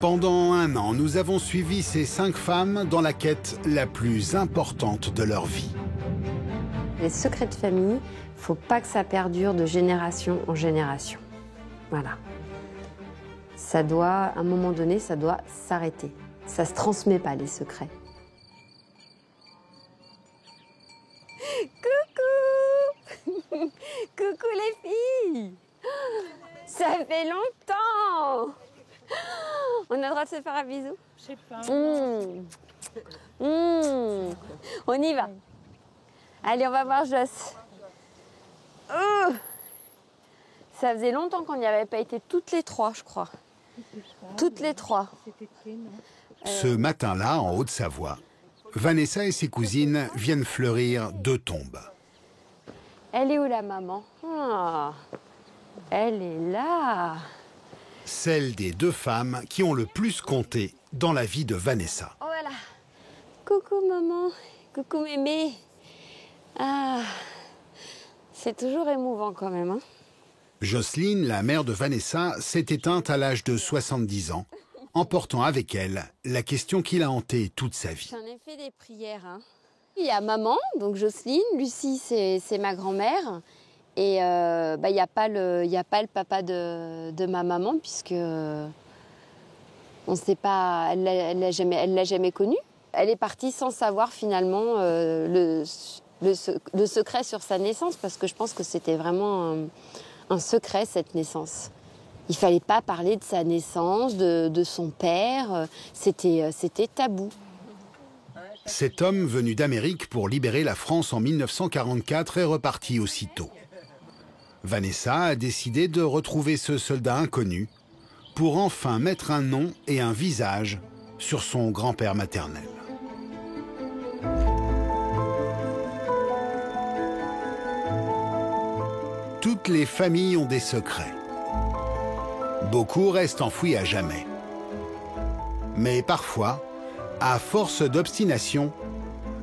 Pendant un an, nous avons suivi ces 5 femmes dans la quête la plus importante de leur vie. Les secrets de famille, il ne faut pas que ça perdure de génération en génération. Voilà. Ça doit, à un moment donné, ça doit s'arrêter. Ça ne se transmet pas, les secrets. Coucou! Coucou les filles! Ça fait longtemps! On a le droit de se faire un bisou? Je sais pas. On y va. Allez, on va voir Joss. Ça faisait longtemps qu'on n'y avait pas été toutes les trois, je crois. Toutes les trois. Ce matin-là, en Haute-Savoie, Vanessa et ses cousines viennent fleurir 2 tombes. Elle est où la maman? Elle est là. Celle des 2 femmes qui ont le plus compté dans la vie de Vanessa. Oh voilà. Coucou maman. Coucou mémé. C'est toujours émouvant quand même, hein. Jocelyne, la mère de Vanessa, s'est éteinte à l'âge de 70 ans, emportant avec elle la question qui l'a hantée toute sa vie. J'en ai fait des prières, hein. Il y a maman, donc Jocelyne, Lucie c'est ma grand-mère, et il n'y a pas le papa de ma maman, puisque on sait pas, elle l'a jamais connu. Elle est partie sans savoir finalement le secret sur sa naissance, parce que je pense que c'était vraiment un secret, cette naissance. Il fallait pas parler de sa naissance, de son père, c'était tabou. Cet homme venu d'Amérique pour libérer la France en 1944 est reparti aussitôt. Vanessa a décidé de retrouver ce soldat inconnu pour enfin mettre un nom et un visage sur son grand-père maternel. Toutes les familles ont des secrets. Beaucoup restent enfouis à jamais. Mais parfois, à force d'obstination,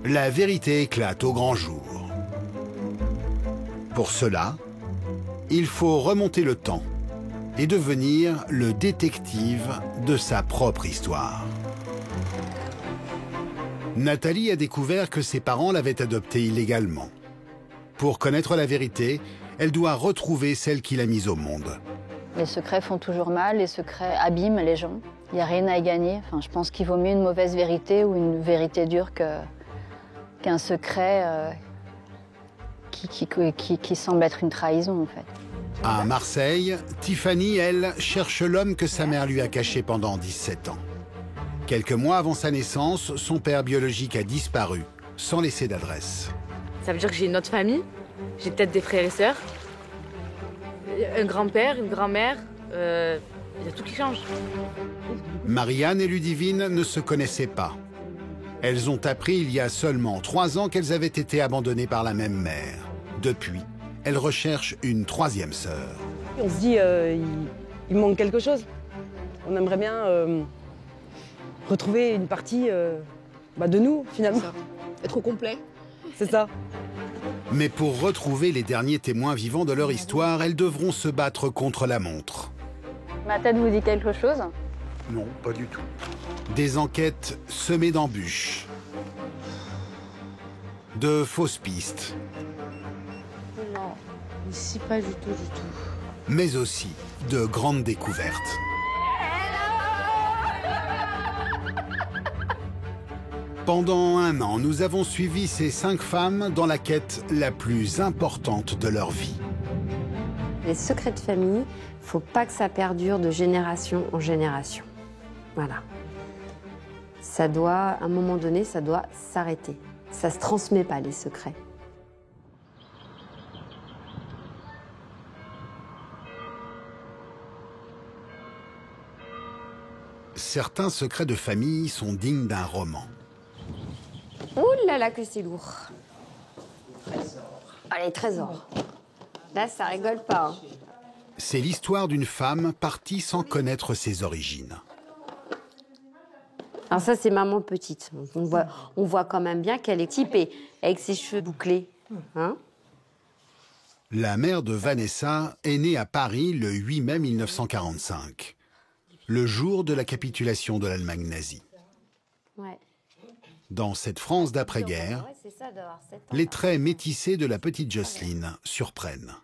la vérité éclate au grand jour. Pour cela, il faut remonter le temps et devenir le détective de sa propre histoire. Nathalie a découvert que ses parents l'avaient adoptée illégalement. Pour connaître la vérité, elle doit retrouver celle qui l'a mise au monde. Les secrets font toujours mal, les secrets abîment les gens. Il n'y a rien à y gagner. Enfin, je pense qu'il vaut mieux une mauvaise vérité ou une vérité dure qu'un secret qui semble être une trahison, en fait. À Marseille, Tiffany, elle, cherche l'homme que sa mère lui a caché pendant 17 ans. Quelques mois avant sa naissance, son père biologique a disparu, sans laisser d'adresse. Ça veut dire que j'ai une autre famille, j'ai peut-être des frères et sœurs, un grand-père, une grand-mère, il y a tout qui change. Marianne et Ludivine ne se connaissaient pas. Elles ont appris il y a seulement 3 ans qu'elles avaient été abandonnées par la même mère. Depuis, elles recherchent une 3e sœur. On se dit, il manque quelque chose. On aimerait bien retrouver une partie de nous, finalement. Être au complet. C'est ça. Mais pour retrouver les derniers témoins vivants de leur histoire, elles devront se battre contre la montre. Ma tête vous dit quelque chose? Non, pas du tout. Des enquêtes semées d'embûches, de fausses pistes, Non, ici pas du tout, mais aussi de grandes découvertes. Pendant un an, nous avons suivi ces 5 femmes dans la quête la plus importante de leur vie. Les secrets de famille, il ne faut pas que ça perdure de génération en génération. Voilà. Ça doit, à un moment donné, ça doit s'arrêter. Ça ne se transmet pas, les secrets. Certains secrets de famille sont dignes d'un roman. Ouh là là, que c'est lourd. Allez, trésor. Là, ça rigole pas, hein. C'est l'histoire d'une femme partie sans connaître ses origines. Alors ça, c'est maman petite. On voit quand même bien qu'elle est typée, avec ses cheveux bouclés. Hein? La mère de Vanessa est née à Paris le 8 mai 1945. le jour de la capitulation de l'Allemagne nazie. Ouais. Dans cette France d'après-guerre, Ouais, c'est ça, d'avoir 7 ans. les traits métissés de la petite Jocelyne surprennent.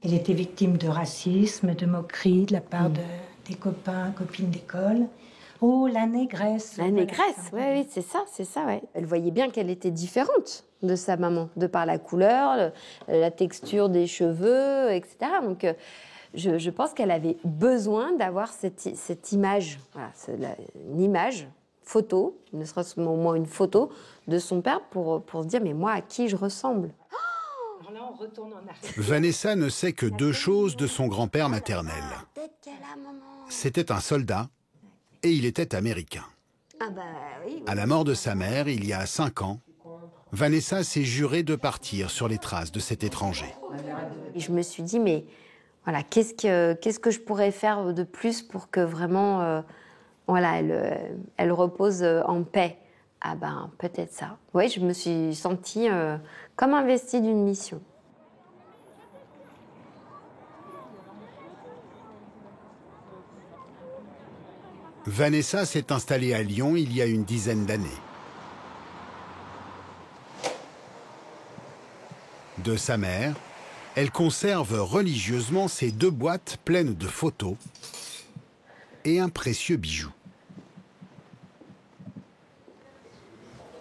Elle était victime de racisme, de moqueries de la part des copains, copines d'école. Oh, la négresse. La négresse, oui, c'est ça, ouais. Elle voyait bien qu'elle était différente de sa maman, de par la couleur, la texture des cheveux, etc. Donc, je pense qu'elle avait besoin d'avoir cette image, voilà, une image, photo, ne serait-ce au moins une photo de son père pour se dire, mais moi, à qui je ressemble ? Alors là, on retourne en arrière. Vanessa ne sait que 2 choses de son grand-père maternel. Peut-être qu'elle a maman. C'était un soldat et il était américain. Ah bah oui. À la mort de sa mère, il y a 5 ans, Vanessa s'est jurée de partir sur les traces de cet étranger. Et je me suis dit, mais voilà, qu'est-ce que je pourrais faire de plus pour que vraiment, voilà, elle repose en paix. Ah ben, peut-être ça. Oui, je me suis sentie comme investie d'une mission. Vanessa s'est installée à Lyon il y a une dizaine d'années. De sa mère, elle conserve religieusement ses 2 boîtes pleines de photos et un précieux bijou.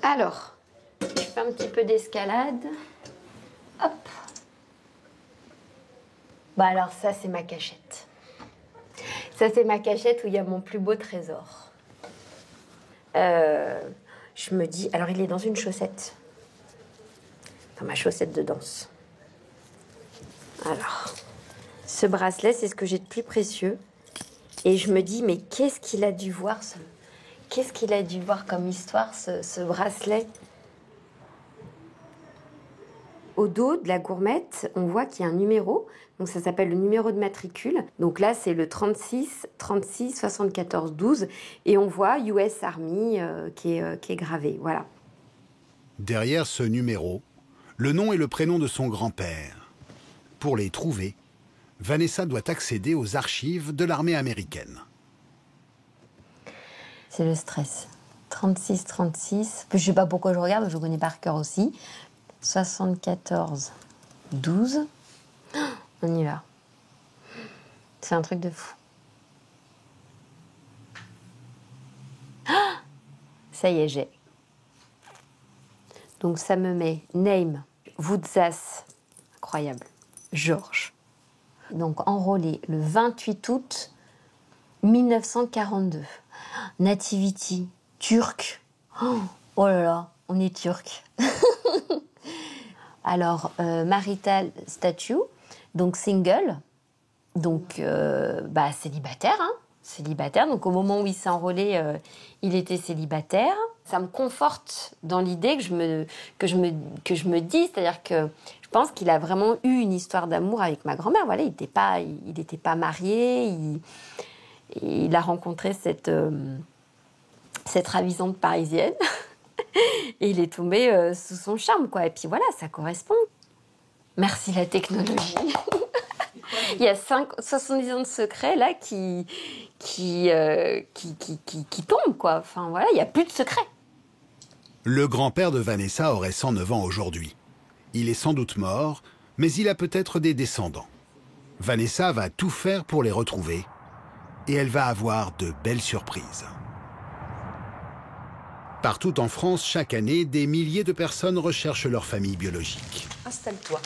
Alors, je fais un petit peu d'escalade. Hop. Bah alors ça, c'est ma cachette. Ça, c'est ma cachette où il y a mon plus beau trésor. Je me dis... Alors, il est dans une chaussette. Dans ma chaussette de danse. Alors, ce bracelet, c'est ce que j'ai de plus précieux. Et je me dis, mais qu'est-ce qu'il a dû voir, qu'est-ce qu'il a dû voir comme histoire, ce bracelet. Au dos de la gourmette, on voit qu'il y a un numéro. Donc ça s'appelle le numéro de matricule. Donc là, c'est le 36 36 74 12. Et on voit US Army qui est gravé. Voilà. Derrière ce numéro, le nom et le prénom de son grand-père. Pour les trouver, Vanessa doit accéder aux archives de l'armée américaine. C'est le stress. 36 36. Je ne sais pas pourquoi je regarde, je connais par cœur aussi. 74 12. On y va. C'est un truc de fou. Ça y est, j'ai. Donc ça me met name, Woodzas, incroyable, Georges. Donc enrôlé le 28 août 1942. Nativity, turc. Oh là là, on est turc. Alors, marital statue, donc single, donc célibataire, hein, célibataire. Donc au moment où il s'est enrôlé, il était célibataire. Ça me conforte dans l'idée que je me dis, c'est-à-dire que je pense qu'il a vraiment eu une histoire d'amour avec ma grand-mère. Voilà, il n'était pas marié, il a rencontré cette ravissante parisienne. Et il est tombé sous son charme, quoi. Et puis voilà, ça correspond. Merci la technologie. Il y a 70 ans de secret, là, qui tombent, quoi. Enfin, voilà, il n'y a plus de secret. Le grand-père de Vanessa aurait 109 ans aujourd'hui. Il est sans doute mort, mais il a peut-être des descendants. Vanessa va tout faire pour les retrouver. Et elle va avoir de belles surprises. Partout en France, chaque année, des milliers de personnes recherchent leur famille biologique. Installe-toi.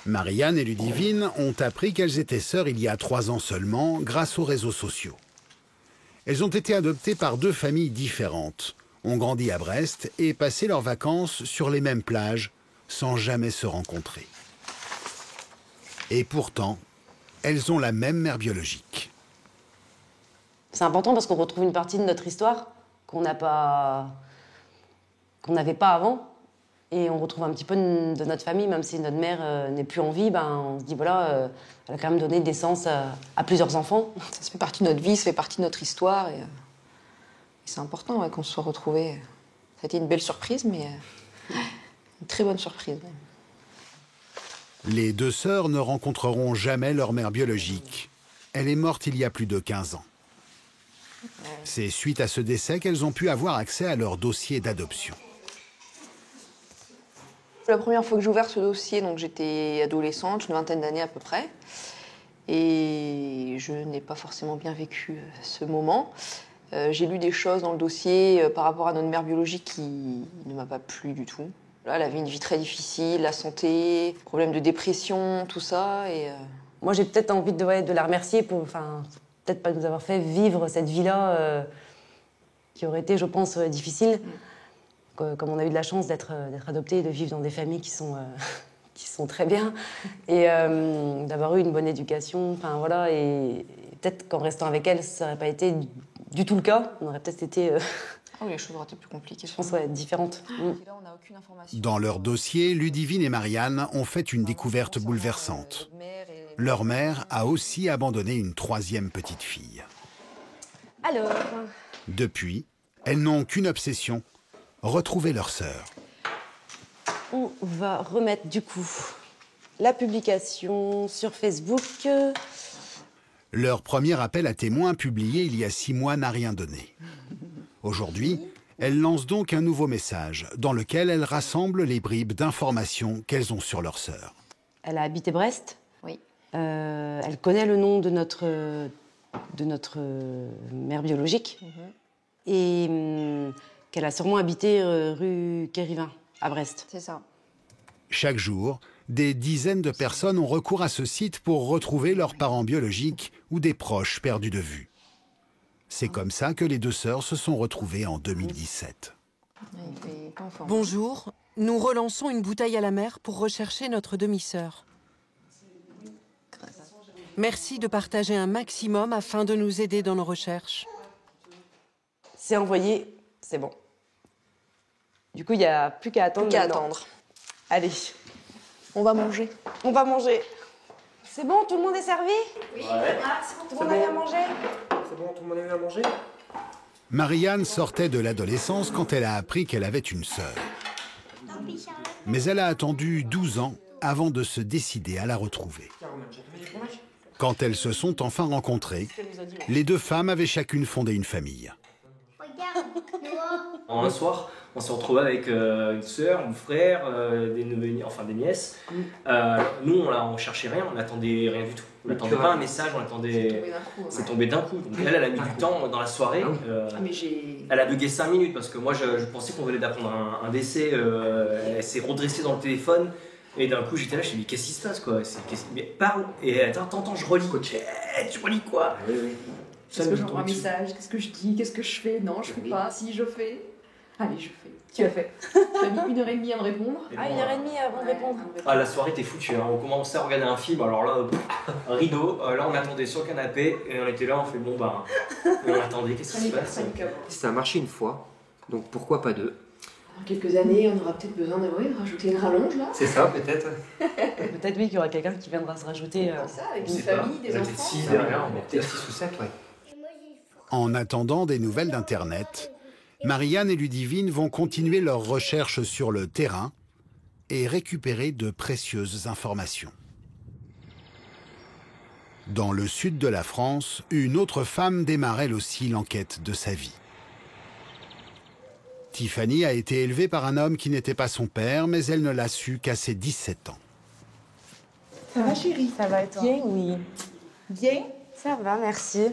Marianne et Ludivine ont appris qu'elles étaient sœurs il y a 3 ans seulement, grâce aux réseaux sociaux. Elles ont été adoptées par 2 familles différentes, ont grandi à Brest et passé leurs vacances sur les mêmes plages, sans jamais se rencontrer. Et pourtant, elles ont la même mère biologique. C'est important parce qu'on retrouve une partie de notre histoire qu'on n'avait pas avant. Et on retrouve un petit peu de notre famille, même si notre mère n'est plus en vie, on se dit voilà, elle a quand même donné naissance à plusieurs enfants. Ça fait partie de notre vie, ça fait partie de notre histoire. Et c'est important qu'on se soit retrouvés. Ça a été une belle surprise, mais une très bonne surprise. Les 2 sœurs ne rencontreront jamais leur mère biologique. Elle est morte il y a plus de 15 ans. C'est suite à ce décès qu'elles ont pu avoir accès à leur dossier d'adoption. La première fois que j'ai ouvert ce dossier, donc j'étais adolescente, une vingtaine d'années à peu près. Et je n'ai pas forcément bien vécu ce moment. J'ai lu des choses dans le dossier par rapport à notre mère biologique qui ne m'a pas plu du tout. Là, elle avait une vie très difficile, la santé, problème de dépression, tout ça. Et moi, j'ai peut-être envie de la remercier pour, peut-être pas nous avoir fait vivre cette vie-là qui aurait été, je pense, difficile. Comme on a eu de la chance d'être adoptés et de vivre dans des familles qui sont très bien et d'avoir eu une bonne éducation. Voilà, et peut-être qu'en restant avec elle, ça n'aurait pas été du tout le cas. On aurait peut-être été... Ah oui, les choses auraient été plus compliquées. Je pense, ouais, différentes. Et là, on n'a aucune information. Dans leur dossier, Ludivine et Marianne ont fait une découverte bouleversante. Leur mère a aussi abandonné une troisième petite fille. Alors, Depuis, elles n'ont qu'une obsession, retrouver leur sœur. On va remettre du coup la publication sur Facebook. Leur premier appel à témoins publié il y a 6 mois n'a rien donné. Aujourd'hui, elles lancent donc un nouveau message dans lequel elles rassemblent les bribes d'informations qu'elles ont sur leur sœur. Elle a habité Brest. Oui. Elle connaît le nom de notre mère biologique. Et qu'elle a sûrement habité rue Quérivin, à Brest. C'est ça. Chaque jour, des dizaines de personnes ont recours à ce site pour retrouver leurs parents biologiques ou des proches perdus de vue. C'est comme ça que les deux sœurs se sont retrouvées en 2017. Bonjour, nous relançons une bouteille à la mer pour rechercher notre demi-sœur. Merci de partager un maximum afin de nous aider dans nos recherches. C'est envoyé, c'est bon. Du coup, il n'y a plus qu'à attendre. Plus qu'à attendre. Allez, On va manger. on va manger. C'est bon, tout le monde est servi? Ouais. Tout le monde a bien mangé? C'est bon, tout le monde a eu à manger? Marianne sortait de l'adolescence quand elle a appris qu'elle avait une sœur. Mais elle a attendu 12 ans avant de se décider à la retrouver. Quand elles se sont enfin rencontrées, les deux femmes avaient chacune fondé une famille. Un soir, on s'est retrouvés avec une sœur, un frère, des neveux, enfin des nièces. Nous, on cherchait rien, on n'attendait rien du tout. On n'attendait pas un message, on attendait. C'est tombé d'un coup. Donc elle a mis du temps dans la soirée. Elle a bugué 5 minutes parce que moi, je pensais qu'on venait d'apprendre un décès. Elle s'est redressée dans le téléphone. Et d'un coup, j'étais là, je me suis dit, qu'est-ce qui se passe quoi? Mais parle. Et attends, je relis. Tu relis quoi? Est-ce que j'envoie un message? Qu'est-ce que je dis? Qu'est-ce que je fais? Non, je fais pas. Si, je fais. Allez, je fais. Tu as fait. Tu as mis 1h30 à me répondre. Ah, 1h30 avant de répondre. Ah, la soirée était foutue. Hein. On commençait à regarder un film, alors là, un rideau. Là, on attendait sur le canapé et on était là, on fait bon, bah. Et on attendait, qu'est-ce qui se passe? Ça a marché une fois, donc pourquoi pas deux? Dans quelques années, on aura peut-être besoin de rajouter une rallonge là. C'est ça, peut-être. Peut-être oui qu'il y aura quelqu'un qui viendra se rajouter. C'est ça, avec une famille, des enfants. Peut-être 6 derrière, mais Peut-être 6 ou 7, ouais. En attendant des nouvelles d'Internet, Marianne et Ludivine vont continuer leurs recherches sur le terrain et récupérer de précieuses informations. Dans le sud de la France, une autre femme démarre elle aussi l'enquête de sa vie. Tiffany a été élevée par un homme qui n'était pas son père, mais elle ne l'a su qu'à ses 17 ans. Ça va chérie? Ça va et toi? Bien, oui. Bien? Ça va, merci.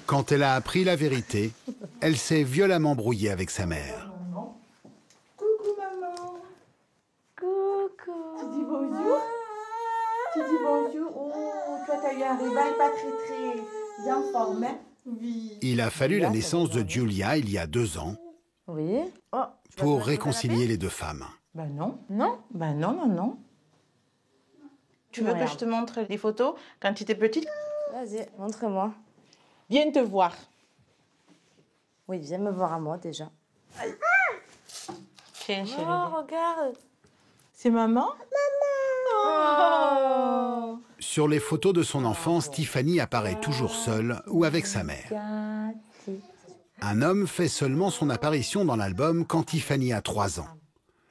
Quand elle a appris la vérité, elle s'est violemment brouillée avec sa mère. Coucou maman. Coucou. Tu dis bonjour? Tu dis bonjour? Oh, toi t'as eu un réveil pas très bien formé. Oui. Il a fallu la naissance de Julia il y a 2 ans Oui. Oh, pour réconcilier les deux femmes. Bah non. Non? Bah non. Tu veux que je te montre les photos quand tu étais petite? Vas-y, montre-moi. Viens te voir. Oui, viens me voir à moi déjà. Tiens, chérie. Oh, regarde. C'est maman? Oh. Sur les photos de son enfance, Tiffany apparaît toujours seule ou avec sa mère. Un homme fait seulement son apparition dans l'album quand Tiffany a 3 ans.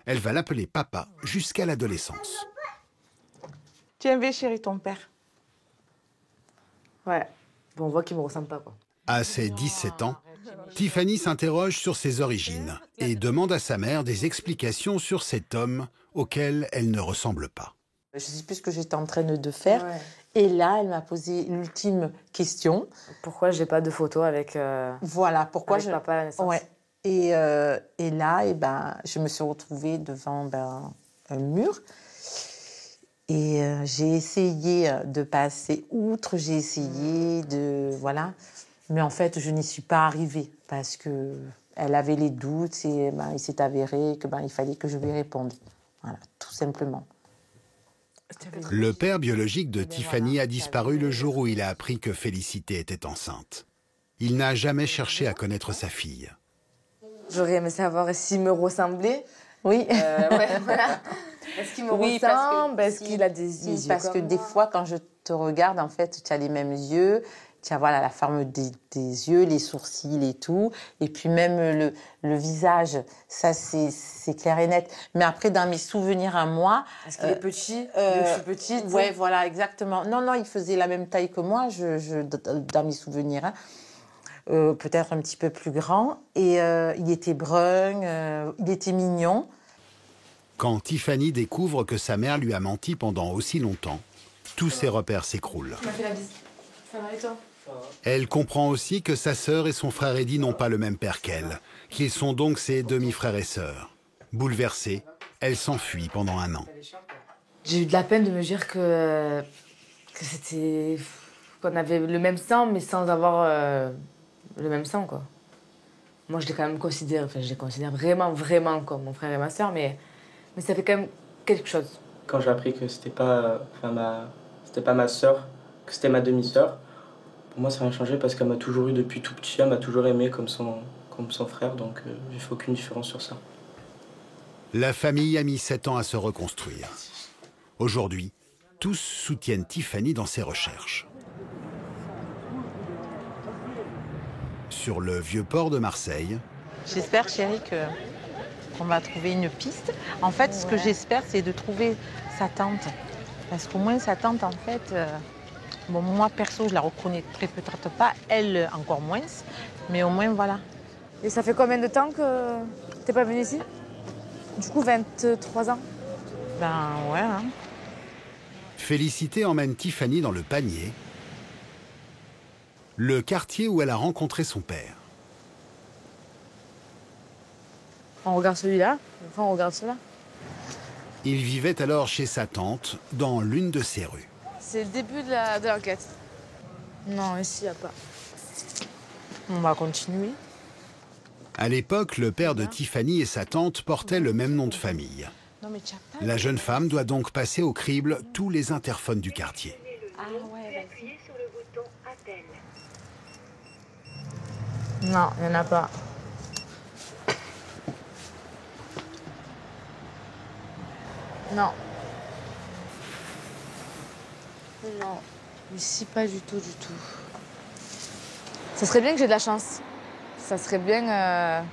Elle va l'appeler papa jusqu'à l'adolescence. Tu aimes bien chérie ton père? Ouais. Bon, on voit qu'il me ressemble pas, quoi. À ses 17 ans, Tiffany s'interroge sur ses origines et demande à sa mère des explications sur cet homme auquel elle ne ressemble pas. Je ne sais plus ce que j'étais en train de faire. Ouais. Et là, elle m'a posé l'ultime question. Pourquoi j'ai pas de photo avec voilà, pourquoi avec papa à la naissance. Ouais. Et là, je me suis retrouvée devant un mur. Et j'ai essayé de passer outre, j'ai essayé de... Voilà. Mais en fait, je n'y suis pas arrivée parce qu'elle avait les doutes et il s'est avéré qu'il fallait que je lui réponde. Voilà, tout simplement. Le père biologique de Tiffany a disparu le jour où il a appris que Félicité était enceinte. Il n'a jamais cherché à connaître sa fille. J'aurais aimé savoir s'il me ressemblait. Oui. Ouais, voilà. Est-ce qu'il me ressemble? Est-ce qu'il a des yeux parce que des fois, quand je te regarde, en fait, tu as les mêmes yeux. Tu as voilà, la forme des yeux, les sourcils et tout. Et puis même le visage, ça, c'est clair et net. Mais après, dans mes souvenirs à moi... Est-ce qu'il est petit? Je suis petite? Oui, voilà, exactement. Non, il faisait la même taille que moi, dans mes souvenirs. Hein. Peut-être un petit peu plus grand. Et il était brun, il était mignon. Quand Tiffany découvre que sa mère lui a menti pendant aussi longtemps, tous ses repères s'écroulent. Tu m'as fait la bise. Ça va et toi? Elle comprend aussi que sa sœur et son frère Eddy n'ont pas le même père qu'elle, qu'ils sont donc ses demi-frères et sœurs. Bouleversée, elle s'enfuit pendant 1 an. J'ai eu de la peine de me dire qu'on avait le même sang, mais sans avoir le même sang, quoi. Moi, je les considère vraiment comme mon frère et ma sœur, mais ça fait quand même quelque chose. Quand j'ai appris que c'était pas ma sœur, que c'était ma demi-sœur, pour moi, ça n'a rien changé parce qu'elle m'a toujours eu depuis tout petit, elle m'a toujours aimé comme son frère, donc j'ai fait aucune différence sur ça. La famille a mis 7 ans à se reconstruire. Aujourd'hui, tous soutiennent Tiffany dans ses recherches. Sur le vieux port de Marseille... J'espère, chérie, qu'on va trouver une piste. En fait, ce que j'espère, c'est de trouver sa tante. Parce qu'au moins, sa tante, en fait... Bon, moi, perso, je la reconnaîtrais peut-être pas, elle encore moins, mais au moins, voilà. Et ça fait combien de temps que t'es pas venue ici? Du coup, 23 ans? Ben, ouais. Hein. Félicité emmène Tiffany dans le Panier, le quartier où elle a rencontré son père. On regarde celui-là, enfin, on regarde celui-là. Il vivait alors chez sa tante, dans l'une de ses rues. C'est le début de l'enquête. Non, ici, il n'y a pas. On va continuer. À l'époque, le père de Tiffany et sa tante portaient le même nom de famille. La jeune femme doit donc passer au crible tous les interphones du quartier. Ah ouais, vas-y. Non, il n'y en a pas. Non. Non, ici pas du tout, Ça serait bien que j'ai de la chance. Ça serait bien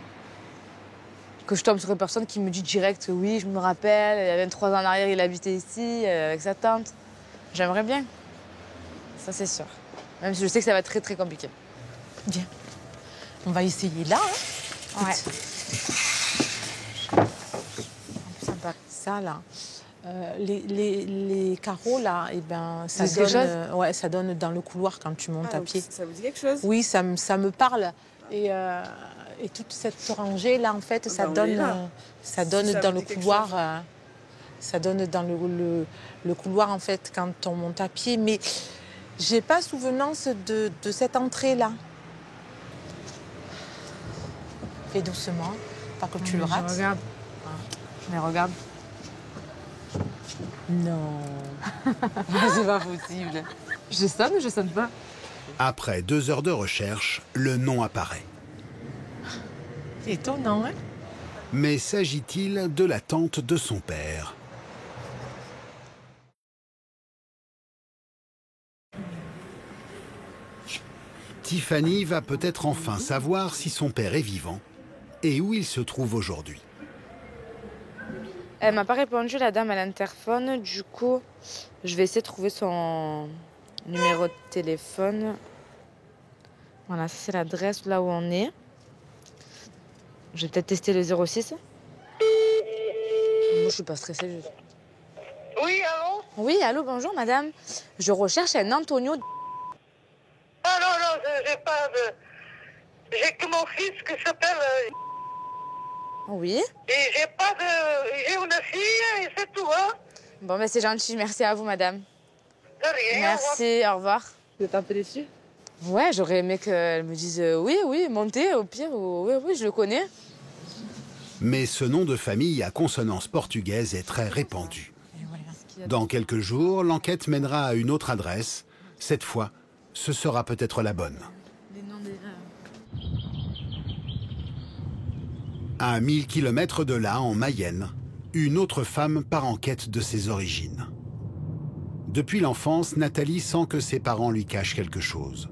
que je tombe sur une personne qui me dit direct que oui, je me rappelle, il y a 23 ans en arrière, il habitait ici avec sa tante. J'aimerais bien. Ça, c'est sûr. Même si je sais que ça va être très, très compliqué. Bien. On va essayer là. Hein. Ouais. Sympa. Ça, là. Les carreaux, là, eh ben, ça donne dans le couloir quand tu montes à pied. Ça vous dit quelque chose? Oui, ça me parle. Et toute cette rangée, là, en fait, ça donne dans le couloir. Ça donne dans le couloir, en fait, quand on monte à pied. Mais j'ai pas souvenance de cette entrée-là. Fais doucement, pas que tu le rates. Je regarde. Mais regarde. Non, c'est pas possible. Je sonne ou je sonne pas? Après 2 heures de recherche, le nom apparaît. Étonnant, hein? Mais s'agit-il de la tante de son père? Tiffany va peut-être enfin savoir si son père est vivant et où il se trouve aujourd'hui. Elle m'a pas répondu, la dame à l'interphone. Du coup, je vais essayer de trouver son numéro de téléphone. Voilà, ça c'est l'adresse là où on est. Je vais peut-être tester le 06. Moi, je suis pas stressée. Oui, allô? Oui, allô, bonjour madame. Je recherche un Antonio. Ah non, j'ai pas de... J'ai que mon fils qui s'appelle... Oui. Et j'ai pas de... J'ai une fille et c'est tout, hein? Bon, ben c'est gentil. Merci à vous, madame. De rien. Merci, au revoir. Vous êtes un peu déçue? Ouais, j'aurais aimé qu'elle me dise oui, montez, au pire, ou oui, je le connais. Mais ce nom de famille à consonance portugaise est très répandu. Dans quelques jours, l'enquête mènera à une autre adresse. Cette fois, ce sera peut-être la bonne. À 1000 km de là, en Mayenne, une autre femme part en quête de ses origines. Depuis l'enfance, Nathalie sent que ses parents lui cachent quelque chose.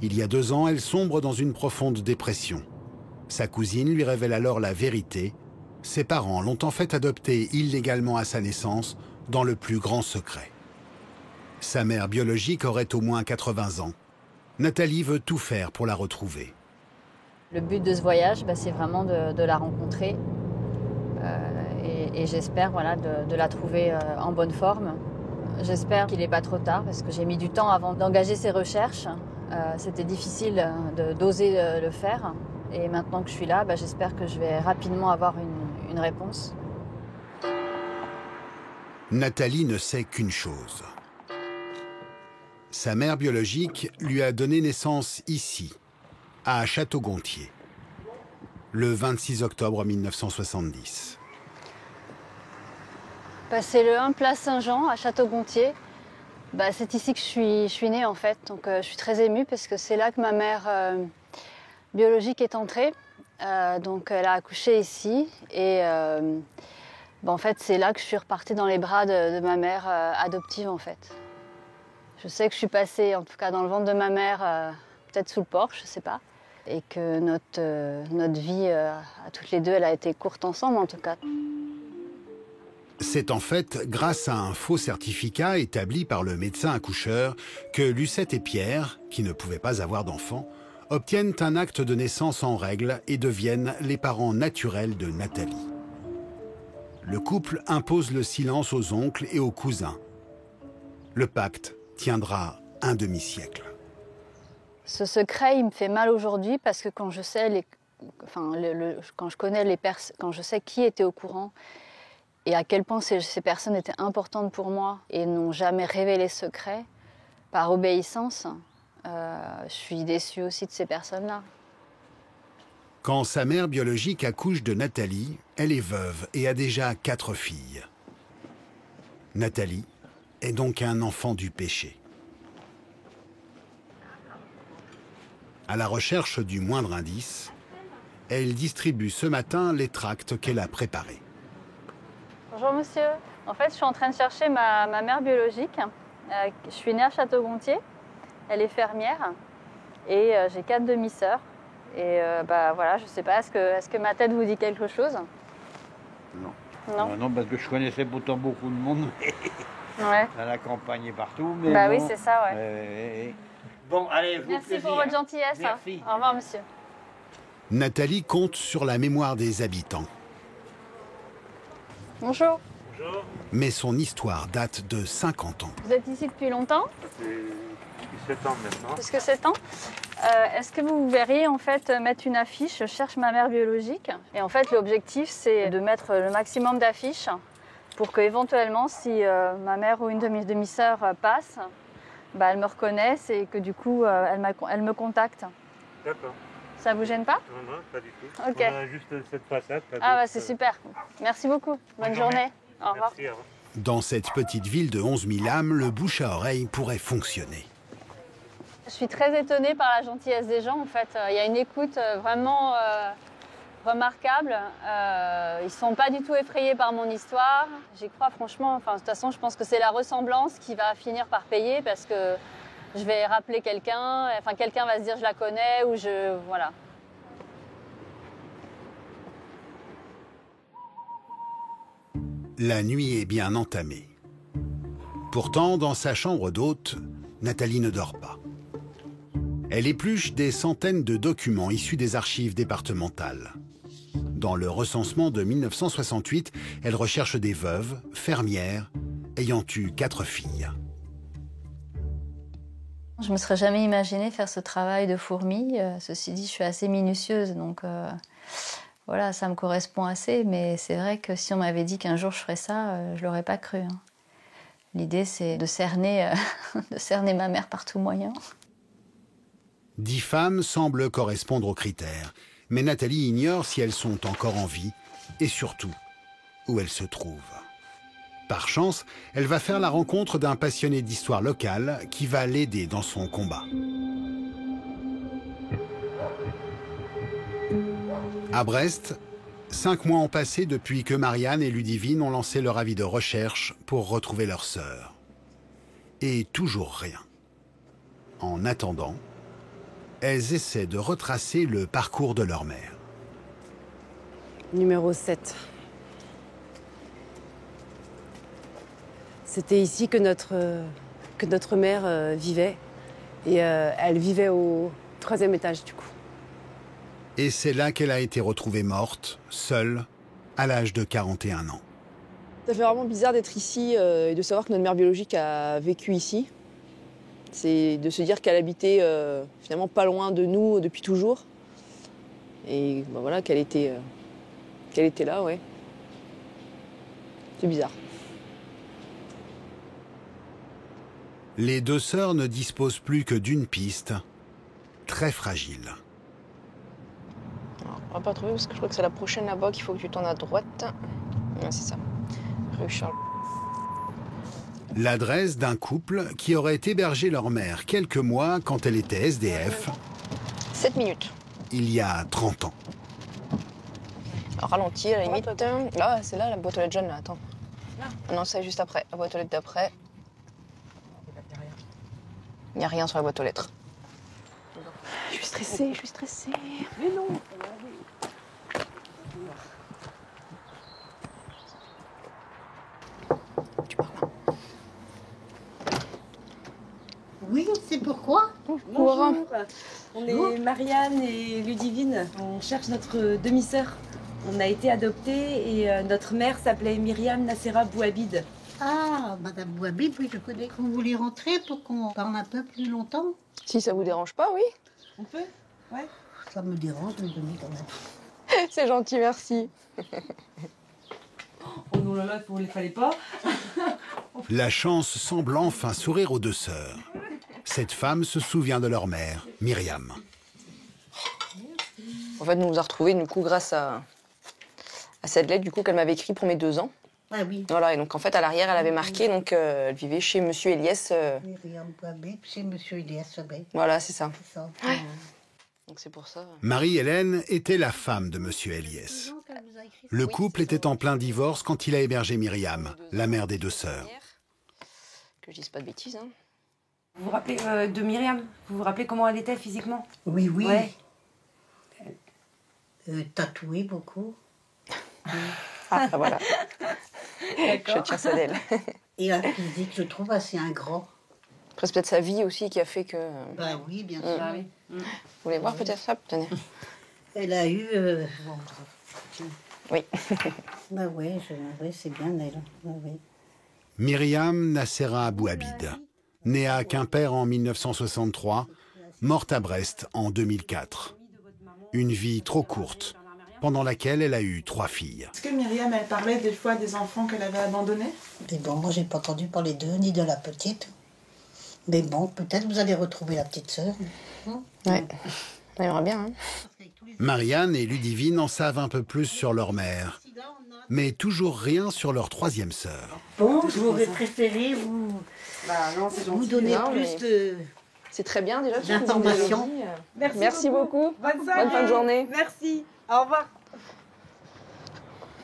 Il y a 2 ans, elle sombre dans une profonde dépression. Sa cousine lui révèle alors la vérité. Ses parents l'ont en fait adoptée illégalement à sa naissance, dans le plus grand secret. Sa mère biologique aurait au moins 80 ans. Nathalie veut tout faire pour la retrouver. Le but de ce voyage, c'est vraiment de la rencontrer et j'espère de la trouver en bonne forme. J'espère qu'il n'est pas trop tard parce que j'ai mis du temps avant d'engager ces recherches. C'était difficile d'oser le faire et maintenant que je suis là, j'espère que je vais rapidement avoir une réponse. Nathalie ne sait qu'une chose. Sa mère biologique lui a donné naissance ici, à Château-Gontier, le 26 octobre 1970. C'est le 1 place Saint-Jean, à Château-Gontier. C'est ici que je suis née en fait, donc je suis très émue parce que c'est là que ma mère biologique est entrée. Donc elle a accouché ici et en fait c'est là que je suis repartie dans les bras de ma mère adoptive en fait. Je sais que je suis passée en tout cas dans le ventre de ma mère, peut-être sous le porche, je sais pas. Et que notre vie à toutes les deux, elle a été courte ensemble en tout cas. C'est en fait grâce à un faux certificat établi par le médecin accoucheur que Lucette et Pierre, qui ne pouvaient pas avoir d'enfants, obtiennent un acte de naissance en règle et deviennent les parents naturels de Nathalie. Le couple impose le silence aux oncles et aux cousins. Le pacte tiendra un demi-siècle. Ce secret, il me fait mal aujourd'hui parce que quand je sais quand je connais les personnes, quand je sais qui était au courant et à quel point ces personnes étaient importantes pour moi et n'ont jamais révélé ce secret, par obéissance, je suis déçue aussi de ces personnes-là. Quand sa mère biologique accouche de Nathalie, elle est veuve et a déjà 4 filles. Nathalie est donc un enfant du péché. À la recherche du moindre indice, elle distribue ce matin les tracts qu'elle a préparés. Bonjour monsieur, en fait je suis en train de chercher ma mère biologique. Je suis née à Château-Gontier, elle est fermière et j'ai 4 demi-sœurs. Et voilà, je sais pas, est-ce que ma tête vous dit quelque chose? Non. Non, parce que je connaissais pourtant beaucoup de monde ouais. à la campagne et partout. Mais oui, c'est ça, ouais. Bon, allez, merci pour votre gentillesse. Merci. Au revoir, monsieur. Nathalie compte sur la mémoire des habitants. Bonjour. Bonjour. Mais son histoire date de 50 ans. Vous êtes ici depuis longtemps? Depuis 7 ans maintenant. Plus que 7 ans. Est-ce que vous verriez en fait mettre une affiche « Je cherche ma mère biologique ». Et en fait, l'objectif, c'est de mettre le maximum d'affiches pour qu'éventuellement, si ma mère ou une de mes demi-sœurs passe, elle me reconnaisse et que du coup, elle me contacte. D'accord. Ça vous gêne pas? Non, pas du tout. Ok. On a juste cette façade. C'est super. Merci beaucoup. Bonne journée. Au revoir. Merci, au revoir. Dans cette petite ville de 11 000 âmes, le bouche à oreille pourrait fonctionner. Je suis très étonnée par la gentillesse des gens. En fait, il y a une écoute vraiment remarquable. Ils ne sont pas du tout effrayés par mon histoire. J'y crois franchement. De toute façon, je pense que c'est la ressemblance qui va finir par payer parce que je vais rappeler quelqu'un. Quelqu'un va se dire je la connais ou voilà. La nuit est bien entamée. Pourtant, dans sa chambre d'hôte, Nathalie ne dort pas. Elle épluche des centaines de documents issus des archives départementales. Dans le recensement de 1968, elle recherche des veuves, fermières, ayant eu 4 filles. Je me serais jamais imaginé faire ce travail de fourmi. Ceci dit, je suis assez minutieuse, donc voilà, ça me correspond assez. Mais c'est vrai que si on m'avait dit qu'un jour je ferais ça, je l'aurais pas cru. Hein. L'idée, c'est de cerner ma mère par tout moyen. 10 femmes semblent correspondre aux critères, mais Nathalie ignore si elles sont encore en vie et surtout où elles se trouvent. Par chance, elle va faire la rencontre d'un passionné d'histoire locale qui va l'aider dans son combat. À Brest, 5 mois ont passé depuis que Marianne et Ludivine ont lancé leur avis de recherche pour retrouver leur sœur. Et toujours rien. En attendant, elles essaient de retracer le parcours de leur mère. Numéro 7. C'était ici que notre mère vivait. Et elle vivait au 3e étage du coup. Et c'est là qu'elle a été retrouvée morte, seule, à l'âge de 41 ans. Ça fait vraiment bizarre d'être ici et de savoir que notre mère biologique a vécu ici. C'est de se dire qu'elle habitait finalement pas loin de nous depuis toujours. Et ben voilà, qu'elle était là, ouais. C'est bizarre. Les 2 sœurs ne disposent plus que d'une piste, très fragile. Alors, on va pas trouver parce que je crois que c'est la prochaine là-bas qu'il faut que tu tournes à droite. Ouais, c'est ça. Rue Charles. L'adresse d'un couple qui aurait hébergé leur mère quelques mois quand elle était SDF. 7 minutes. Il y a 30 ans. Alors, ralenti à la limite. Là, c'est là la boîte aux lettres jaune, là, attends. Ah non, c'est juste après, la boîte aux lettres d'après. Il n'y a rien sur la boîte aux lettres. Je suis stressée, je suis stressée. Mais non. Tu parles là. Oui, c'est pourquoi. Bonjour. On est Marianne et Ludivine. On cherche notre demi-sœur. On a été adoptés et notre mère s'appelait Myriam Nassera Bouhabid. Ah, Madame Bouhabid, oui, je connais. Vous voulez rentrer pour qu'on parle un peu plus longtemps? Si ça vous dérange pas, oui. On peut? Ouais. Ça me dérange, mais je dis quand même. C'est gentil, merci. Oh non là là, il ne fallait pas. La chance semble enfin sourire aux 2 sœurs. Cette femme se souvient de leur mère, Myriam. En fait, nous nous a retrouvés du coup grâce à cette lettre du coup qu'elle m'avait écrite pour mes 2 ans. Ah oui. Voilà, et donc en fait à l'arrière elle avait marqué donc elle vivait chez Monsieur Eliès. Myriam Bouhabid, chez Monsieur Eliès. Voilà, c'est ça. C'est ça. Ouais. Donc c'est pour ça. Marie-Hélène était la femme de Monsieur Eliès. Le couple était en plein divorce quand il a hébergé Myriam, la mère des 2 sœurs. Que je dise pas de bêtises. Hein. Vous vous rappelez de Myriam? Vous vous rappelez comment elle était physiquement? Oui, oui. Ouais. Tatouée beaucoup. Ah, voilà. Je tiens ça d'elle. Et un physique, je trouve, assez ingrat. Après, c'est peut-être sa vie aussi qui a fait que... Bah oui, bien sûr. Ah, oui. Vous voulez voir peut-être ça? Tenez. Elle a eu... Oui. Bah ouais, c'est bien elle. Bah, oui. Myriam Nassera Bouhabid, née à Quimper en 1963, morte à Brest en 2004. Une vie trop courte, pendant laquelle elle a eu 3 filles. Est-ce que Myriam, elle parlait des fois des enfants qu'elle avait abandonnés? Mais bon, moi, j'ai pas entendu parler d'eux, ni de la petite. Mais bon, peut-être vous allez retrouver la petite sœur. Ouais, on aimerait bien. Hein. Marianne et Ludivine en savent un peu plus sur leur mère, mais toujours rien sur leur 3e sœur. Bon, j'aurais préféré vous donner plus de... C'est très bien déjà. D'informations. Merci beaucoup. Bonne fin de journée. Merci. Au revoir.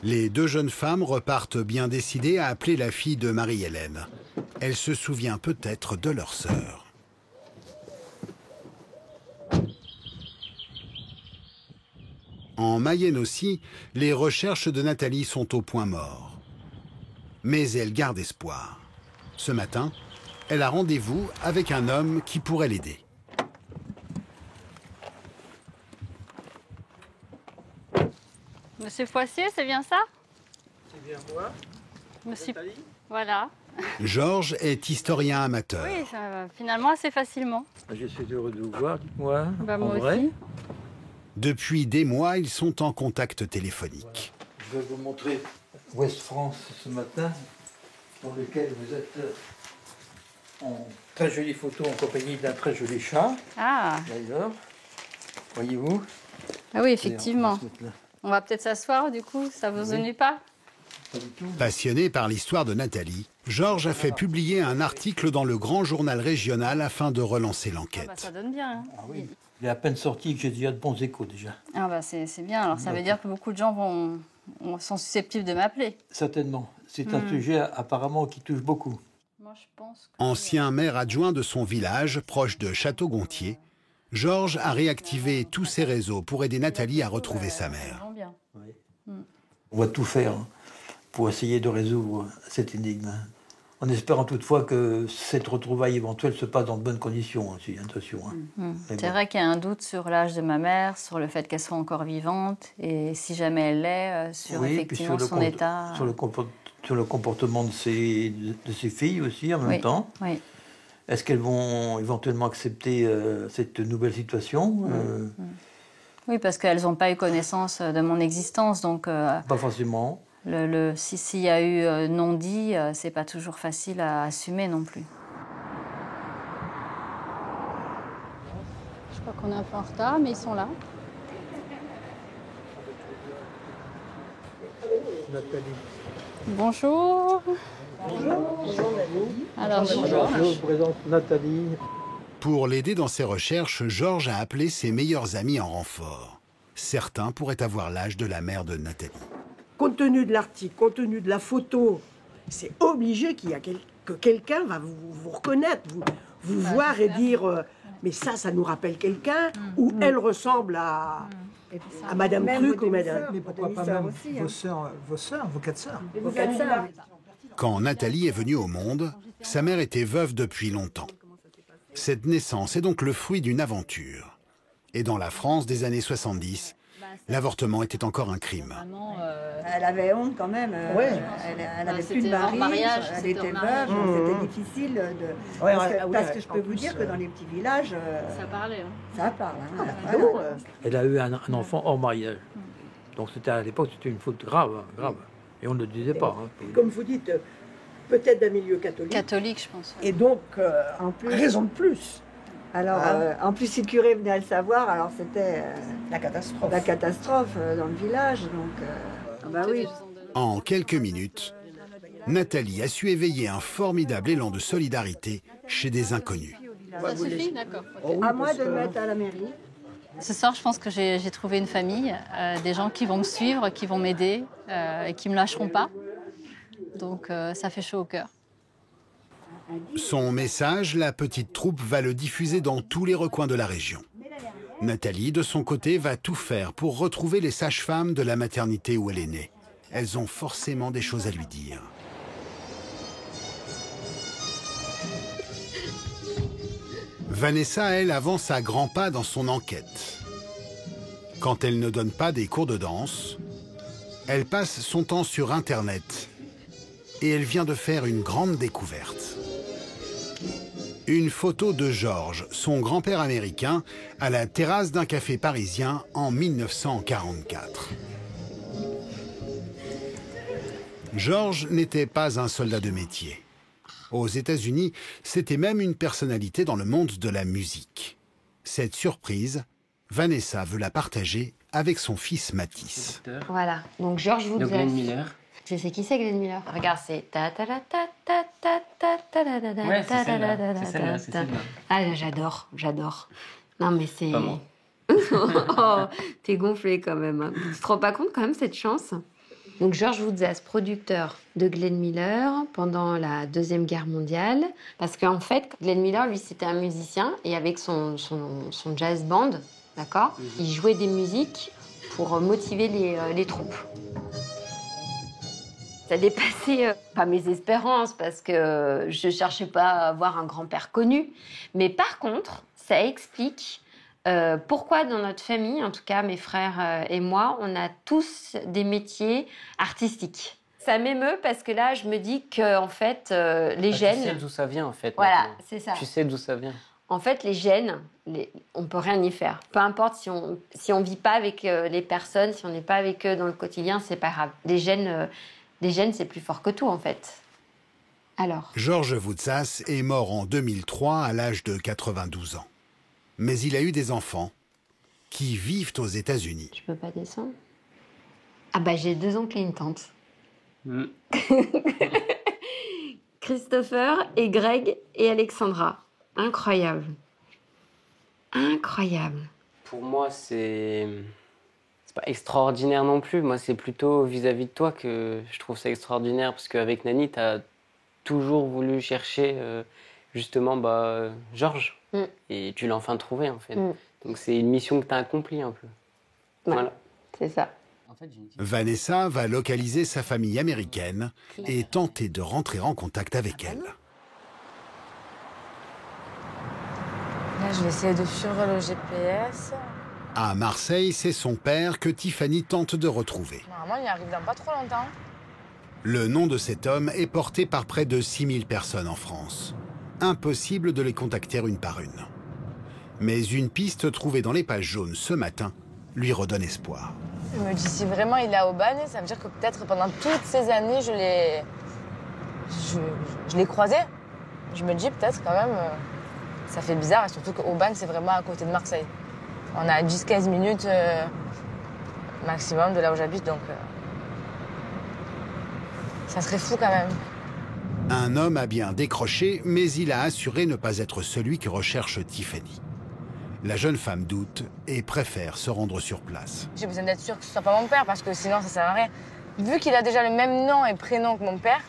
Les 2 jeunes femmes repartent bien décidées à appeler la fille de Marie-Hélène. Elle se souvient peut-être de leur sœur. En Mayenne aussi, les recherches de Nathalie sont au point mort. Mais elle garde espoir. Ce matin, elle a rendez-vous avec un homme qui pourrait l'aider. Monsieur Foissier, c'est bien ça? C'est bien moi. Monsieur... Voilà. Georges est historien amateur. Oui, ça va finalement assez facilement. Je suis heureux de vous voir, dites-moi. Bah, moi en vrai. aussi. Depuis des mois, ils sont en contact téléphonique. Je vais vous montrer Ouest France ce matin, dans lequel vous êtes en très jolie photo en compagnie d'un très joli chat. Ah. D'ailleurs, voyez-vous? Ah oui, effectivement. On va se mettre là. On va peut-être s'asseoir, du coup, ça vous ennuie pas? Passionné par l'histoire de Nathalie, Georges a fait publier un article dans le grand journal régional afin de relancer l'enquête. Ah bah, ça donne bien. Hein. Ah oui. Il est à peine sorti que j'ai déjà de bons échos déjà. Ah bah c'est bien, alors ça veut dire que beaucoup de gens sont susceptibles de m'appeler. Certainement. C'est un sujet apparemment qui touche beaucoup. Moi, je pense que... Ancien maire adjoint de son village, proche de Château-Gontier, Georges a réactivé tous ses réseaux pour aider Nathalie à retrouver sa mère. On va tout faire pour essayer de résoudre cette énigme. En espérant toutefois que cette retrouvaille éventuelle se passe dans de bonnes conditions. Aussi, attention. C'est vrai qu'il y a un doute sur l'âge de ma mère, sur le fait qu'elle soit encore vivante, et si jamais elle l'est, sur effectivement son état. Sur le comportement de ses filles aussi en même temps. Oui. Est-ce qu'elles vont éventuellement accepter cette nouvelle situation Oui, parce qu'elles n'ont pas eu connaissance de mon existence, donc... Pas forcément. S'il y a eu non-dit, c'est pas toujours facile à assumer non plus. Je crois qu'on est un peu en retard, mais ils sont là. Nathalie. Bonjour. Bonjour. Alors, je vous présente Nathalie. Pour l'aider dans ses recherches, Georges a appelé ses meilleurs amis en renfort. Certains pourraient avoir l'âge de la mère de Nathalie. Compte tenu de l'article, compte tenu de la photo, c'est obligé que quelqu'un va vous reconnaître, vous voir et dire mais ça nous rappelle quelqu'un, ou elle ressemble à Madame Truc ou Madame... Mais pourquoi pas même vos sœurs, vos quatre sœurs. Quand Nathalie est venue au monde, sa mère était veuve depuis longtemps. Cette naissance est donc le fruit d'une aventure. Et dans la France des années 70, l'avortement était encore un crime. Elle avait honte quand même. Elle avait plus de mari, elle était veuve, c'était difficile de... Parce que je peux vous dire que dans les petits villages... Ça parlait. Ça parle. Elle a eu un enfant hors mariage. Donc à l'époque, c'était une faute grave. Et on ne le disait pas. Comme vous dites, peut-être d'un milieu catholique. Catholique, je pense. Et donc, en plus, raison de plus. Alors, en plus, si le curé venait à le savoir, alors c'était la catastrophe. La catastrophe dans le village. Donc, bah oui. En quelques minutes, Nathalie a su éveiller un formidable élan de solidarité chez des inconnus. Ça suffit, d'accord. À moi de le mettre à la mairie. Ce soir, je pense que j'ai trouvé une famille, des gens qui vont me suivre, qui vont m'aider et qui ne me lâcheront pas. Donc, ça fait chaud au cœur. Son message, la petite troupe va le diffuser dans tous les recoins de la région. Nathalie, de son côté, va tout faire pour retrouver les sages-femmes de la maternité où elle est née. Elles ont forcément des choses à lui dire. Vanessa, elle, avance à grands pas dans son enquête. Quand elle ne donne pas des cours de danse, elle passe son temps sur Internet. Et elle vient de faire une grande découverte. Une photo de Georges, son grand-père américain, à la terrasse d'un café parisien en 1944. Georges n'était pas un soldat de métier. Aux États-Unis, c'était même une personnalité dans le monde de la musique. Cette surprise, Vanessa veut la partager avec son fils Mathis. Voilà, donc Georges vous Glenn Miller. Je sais qui c'est Glenn Miller. Regarde, c'est ta ta ta ta ta ta ta ta ta ta ta. Ouais, c'est celle-là, c'est celle-là. Ah, j'adore. Non, mais c'est... Pas moi. Oh, t'es gonflé quand même. Hein. Tu te rends pas compte quand même cette chance? Donc Georges Woodzass, producteur de Glenn Miller pendant la Deuxième Guerre mondiale. Parce qu'en fait, Glenn Miller, lui, c'était un musicien. Et avec son jazz band, d'accord, il jouait des musiques pour motiver les troupes. Ça dépassait pas mes espérances parce que je cherchais pas à avoir un grand-père connu. Mais par contre, ça explique Pourquoi dans notre famille, en tout cas mes frères et moi, on a tous des métiers artistiques. Ça m'émeut parce que là, je me dis que en fait, les gènes... Tu sais d'où ça vient, en fait. Voilà, maintenant. c'est ça. Tu sais d'où ça vient. En fait, les gènes, on peut rien y faire. Peu importe si on vit pas avec les personnes, si on n'est pas avec eux dans le quotidien, c'est pas grave. Les gènes, c'est plus fort que tout, en fait. Alors. Georges Voutsas est mort en 2003 à l'âge de 92 ans. Mais il a eu des enfants qui vivent aux États-Unis. Je peux pas descendre. Ah bah j'ai 2 oncles et une tante. Christopher et Greg et Alexandra. Incroyable. Incroyable. Pour moi, c'est pas extraordinaire non plus. Moi, c'est plutôt vis-à-vis de toi que je trouve ça extraordinaire. Parce qu'avec Nani, tu as toujours voulu chercher justement Georges. Et tu l'as enfin trouvé, en fait. Donc c'est une mission que tu as accomplie un peu. Ouais, voilà. C'est ça. Vanessa va localiser sa famille américaine et tenter de rentrer en contact avec elle. Là, je vais essayer de suivre le GPS. À Marseille, c'est son père que Tiffany tente de retrouver. Normalement, il arrive dans pas trop longtemps. Le nom de cet homme est porté par près de 6000 personnes en France. Impossible de les contacter une par une. Mais une piste trouvée dans les pages jaunes ce matin lui redonne espoir. Je me dis, si vraiment il est à Aubagne, ça veut dire que peut-être pendant toutes ces années, je l'ai croisé. Je me dis peut-être quand même, ça fait bizarre, et surtout qu'Aubagne, c'est vraiment à côté de Marseille. On a 10-15 minutes maximum de là où j'habite, donc ça serait fou quand même. Un homme a bien décroché, mais il a assuré ne pas être celui que recherche Tiffany. La jeune femme doute et préfère se rendre sur place. J'ai besoin d'être sûre que ce soit pas mon père, parce que sinon ça sert à rien. Vu qu'il a déjà le même nom et prénom que mon père,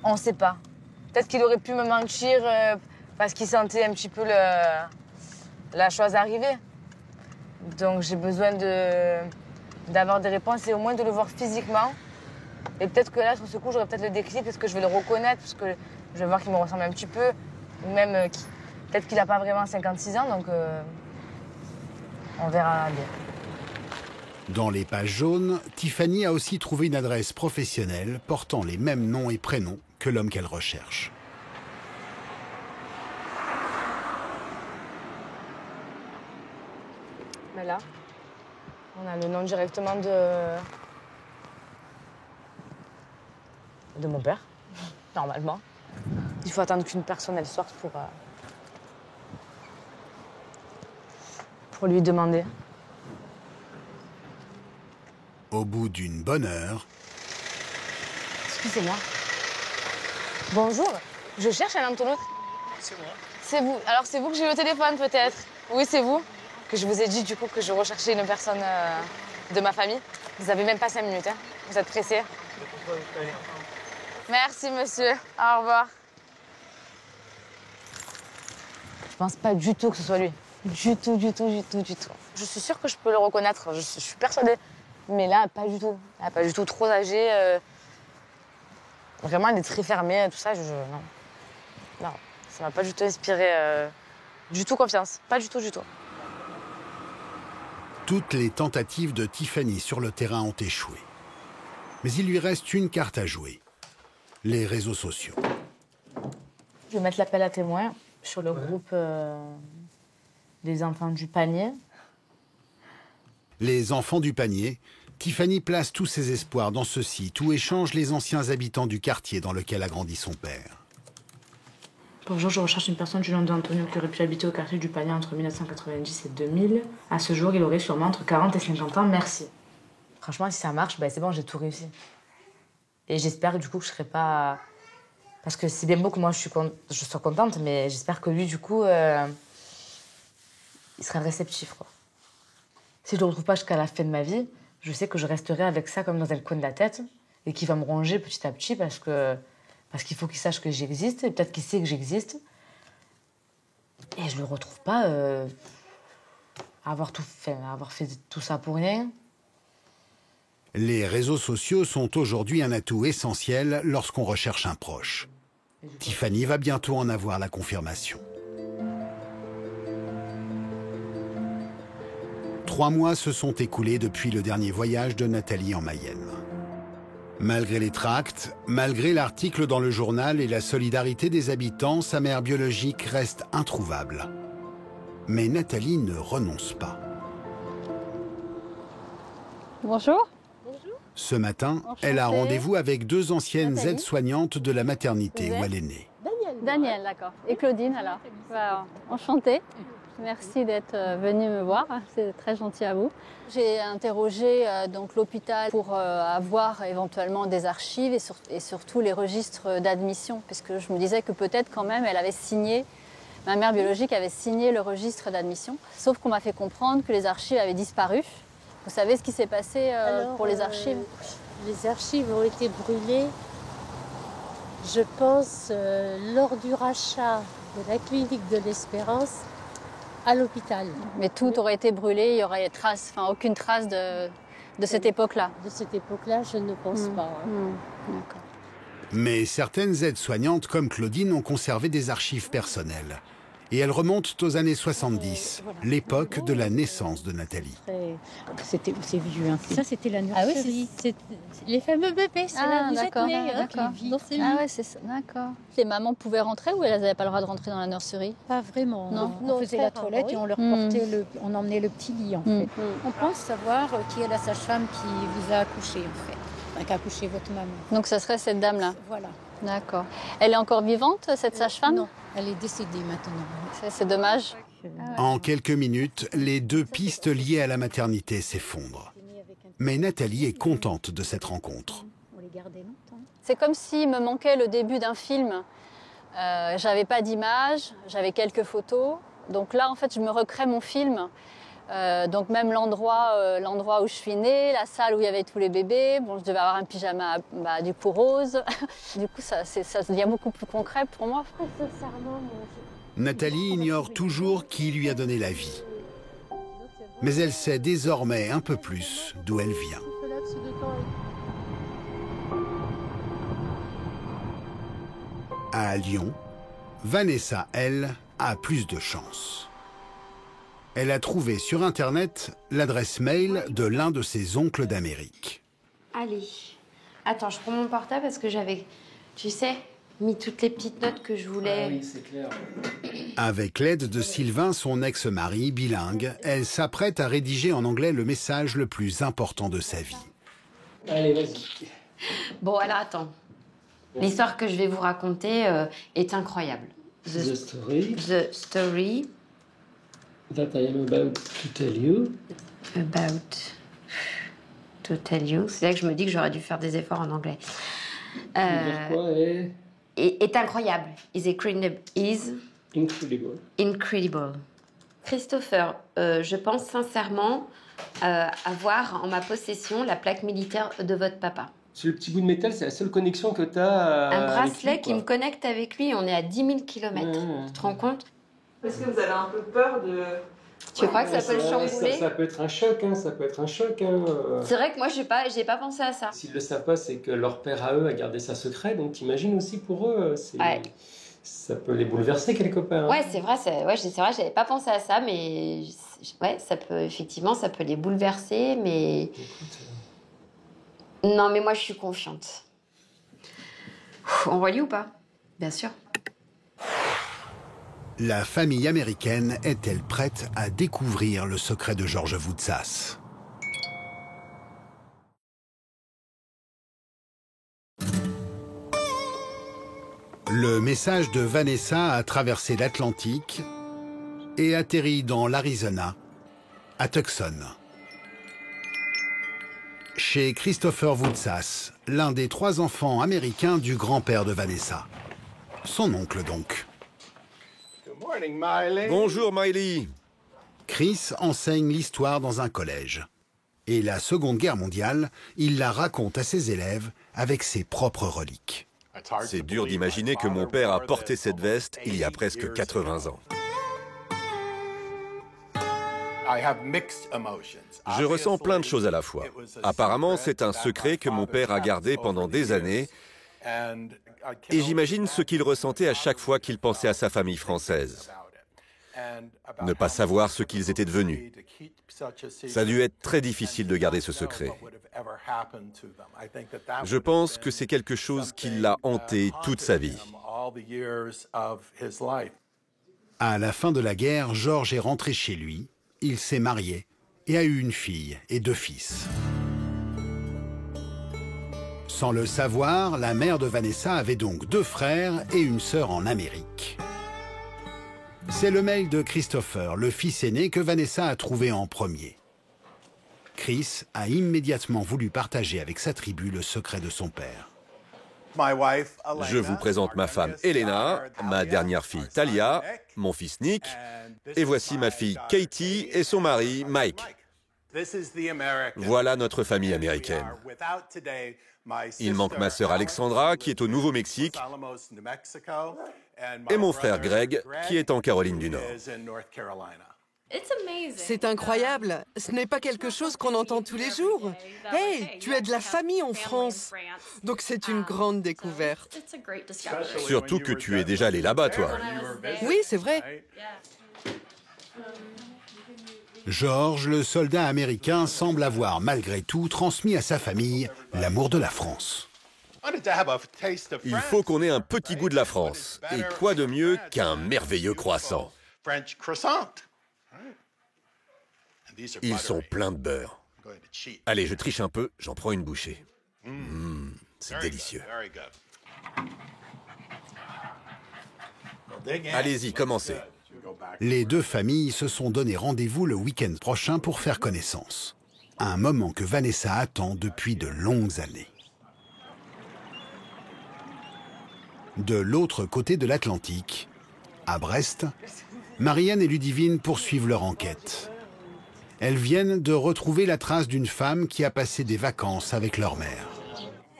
on sait pas. Peut-être qu'il aurait pu me mentir parce qu'il sentait un petit peu la chose arriver. Donc j'ai besoin d'avoir des réponses et au moins de le voir physiquement. Et peut-être que là, sur ce coup, j'aurai peut-être le déclic parce que je vais le reconnaître, parce que je vais voir qu'il me ressemble un petit peu. Ou même, peut-être qu'il n'a pas vraiment 56 ans, donc on verra bien. Dans les pages jaunes, Tiffany a aussi trouvé une adresse professionnelle portant les mêmes noms et prénoms que l'homme qu'elle recherche. Mais là, on a le nom directement de mon père, normalement. Il faut attendre qu'une personne elle sorte pour lui demander. Au bout d'une bonne heure... Excusez-moi. Bonjour, je cherche un Antonio. C'est moi. C'est vous. Alors c'est vous que j'ai eu au téléphone peut-être? Oui, c'est vous. Que je vous ai dit du coup que je recherchais une personne de ma famille. Vous avez même pas 5 minutes, hein. Vous êtes pressé? Merci monsieur, au revoir. Je pense pas du tout que ce soit lui. Du tout. Je suis sûre que je peux le reconnaître, je suis persuadée. Mais là, pas du tout. Là, pas du tout, trop âgé. Vraiment, il est très fermé, tout ça, non, ça m'a pas du tout inspiré. Du tout confiance, pas du tout. Toutes les tentatives de Tiffany sur le terrain ont échoué. Mais il lui reste une carte à jouer. Les réseaux sociaux. Je vais mettre l'appel à témoins sur le groupe des enfants du panier. Les enfants du panier, Tiffany place tous ses espoirs dans ce site où échangent les anciens habitants du quartier dans lequel a grandi son père. Bonjour, je recherche une personne du nom d'Antonio qui aurait pu habiter au quartier du panier entre 1990 et 2000. À ce jour, il aurait sûrement entre 40 et 50 ans. Merci. Franchement, si ça marche, c'est bon, j'ai tout réussi. Et j'espère du coup que je serai pas... Parce que c'est bien beau que moi je sois contente, mais j'espère que lui, du coup, il sera réceptif, quoi. Si je ne le retrouve pas jusqu'à la fin de ma vie, je sais que je resterai avec ça comme dans un coin de la tête et qu'il va me ronger petit à petit parce qu'il faut qu'il sache que j'existe et peut-être qu'il sait que j'existe. Et je ne le retrouve pas avoir fait tout ça pour rien. Les réseaux sociaux sont aujourd'hui un atout essentiel lorsqu'on recherche un proche. Tiffany va bientôt en avoir la confirmation. 3 mois se sont écoulés depuis le dernier voyage de Nathalie en Mayenne. Malgré les tracts, malgré l'article dans le journal et la solidarité des habitants, sa mère biologique reste introuvable. Mais Nathalie ne renonce pas. Bonjour. Ce matin, elle a rendez-vous avec 2 anciennes aides-soignantes de la maternité où elle est née. Daniel, d'accord. Et Claudine, alors. Enchantée. Merci d'être venue me voir, c'est très gentil à vous. J'ai interrogé donc l'hôpital pour avoir éventuellement des archives et surtout les registres d'admission, parce que je me disais que peut-être quand même elle avait signé, ma mère biologique avait signé le registre d'admission, sauf qu'on m'a fait comprendre que les archives avaient disparu. Vous savez ce qui s'est passé pour les archives? Les archives ont été brûlées, je pense, lors du rachat de la clinique de l'Espérance à l'hôpital. Mais tout aurait été brûlé, il n'y aurait aucune trace de cette époque-là? De cette époque-là, je ne pense pas. D'accord. Mais certaines aides-soignantes comme Claudine ont conservé des archives personnelles. Et elles remontent aux années 70, l'époque de la naissance de Nathalie. C'est vieux. Hein. Ça, c'était la nurserie. Ah oui, c'est les fameux bébés, c'est là où vous êtes nés, c'est ça, d'accord. Les mamans pouvaient rentrer ou elles n'avaient pas le droit de rentrer dans la nurserie? Pas vraiment. Non. On faisait la toilette et on leur portait on emmenait le petit lit, en fait. On pense savoir qui est la sage-femme qui vous a accouché, en fait. Enfin, qui a accouché votre maman. Donc ça serait cette dame-là? Voilà. D'accord. Elle est encore vivante, cette sage-femme? Non, elle est décédée maintenant. C'est dommage. En quelques minutes, les 2 pistes liées à la maternité s'effondrent. Mais Nathalie est contente de cette rencontre. C'est comme s'il me manquait le début d'un film. J'avais pas d'image, j'avais quelques photos. Donc là, en fait, je me recrée mon film. Donc même l'endroit où je suis née, la salle où il y avait tous les bébés. Bon, je devais avoir un pyjama du coup rose. Du coup, ça devient beaucoup plus concret pour moi. Nathalie ignore toujours qui lui a donné la vie. Mais elle sait désormais un peu plus d'où elle vient. À Lyon, Vanessa, elle, a plus de chance. Elle a trouvé sur Internet l'adresse mail de l'un de ses oncles d'Amérique. Allez, attends, je prends mon portable parce que j'avais, tu sais, mis toutes les petites notes que je voulais. Ah oui, c'est clair. Avec l'aide de Sylvain, son ex-mari, bilingue, elle s'apprête à rédiger en anglais le message le plus important de sa vie. Allez, vas-y. Bon, alors attends. L'histoire que je vais vous raconter est incroyable. The story. The story. That I am about to tell you. About to tell you. C'est là que je me dis que j'aurais dû faire des efforts en anglais. Dire quoi est incroyable. Is incredible. Incredible. Christopher, je pense sincèrement avoir en ma possession la plaque militaire de votre papa. C'est le petit bout de métal, c'est la seule connexion que tu as. Un bracelet qui me connecte avec lui, on est à 10 000 km. Tu te rends compte? Est-ce que vous avez un peu peur de... Tu crois que ça peut le chambouler? Ça peut être un choc, hein, ça peut être un choc. Hein. C'est vrai que moi, j'ai pas pensé à ça. S'ils le savent pas, c'est que leur père à eux a gardé ça secret, donc t'imagines aussi pour eux, ça peut les bouleverser quelque part. Hein. Ouais, c'est vrai, j'avais pas pensé à ça, mais ouais, ça peut les bouleverser, mais... Écoute, non, mais moi, je suis confiante. On relie ou pas? Bien sûr. La famille américaine est-elle prête à découvrir le secret de Georges Voutsas? Le message de Vanessa a traversé l'Atlantique et atterri dans l'Arizona, à Tucson. Chez Christopher Voutsas, l'un des 3 enfants américains du grand-père de Vanessa. Son oncle donc. Bonjour Miley. Chris enseigne l'histoire dans un collège. Et la Seconde Guerre mondiale, il la raconte à ses élèves avec ses propres reliques. C'est dur d'imaginer que mon père a porté cette veste il y a presque 80 ans. Je ressens plein de choses à la fois. Apparemment, c'est un secret que mon père a gardé pendant des années. Et j'imagine ce qu'il ressentait à chaque fois qu'il pensait à sa famille française. Ne pas savoir ce qu'ils étaient devenus. Ça a dû être très difficile de garder ce secret. Je pense que c'est quelque chose qui l'a hanté toute sa vie. À la fin de la guerre, Georges est rentré chez lui, il s'est marié et a eu une fille et 2 fils. Sans le savoir, la mère de Vanessa avait donc 2 frères et une sœur en Amérique. C'est le mail de Christopher, le fils aîné, que Vanessa a trouvé en premier. Chris a immédiatement voulu partager avec sa tribu le secret de son père. Je vous présente ma femme Elena, ma dernière fille Talia, mon fils Nick, et voici ma fille Katie et son mari Mike. Voilà notre famille américaine. Il manque ma sœur Alexandra, qui est au Nouveau-Mexique, et mon frère Greg, qui est en Caroline du Nord. C'est incroyable. Ce n'est pas quelque chose qu'on entend tous les jours. Hey, tu as de la famille en France. Donc c'est une grande découverte. Surtout que tu es déjà allé là-bas, toi. Oui, c'est vrai. Georges, le soldat américain, semble avoir malgré tout transmis à sa famille l'amour de la France. Il faut qu'on ait un petit goût de la France. Et quoi de mieux qu'un merveilleux croissant? Ils sont pleins de beurre. Allez, je triche un peu, j'en prends une bouchée. C'est délicieux. Allez-y, commencez. Les 2 familles se sont donné rendez-vous le week-end prochain pour faire connaissance. Un moment que Vanessa attend depuis de longues années. De l'autre côté de l'Atlantique, à Brest, Marianne et Ludivine poursuivent leur enquête. Elles viennent de retrouver la trace d'une femme qui a passé des vacances avec leur mère.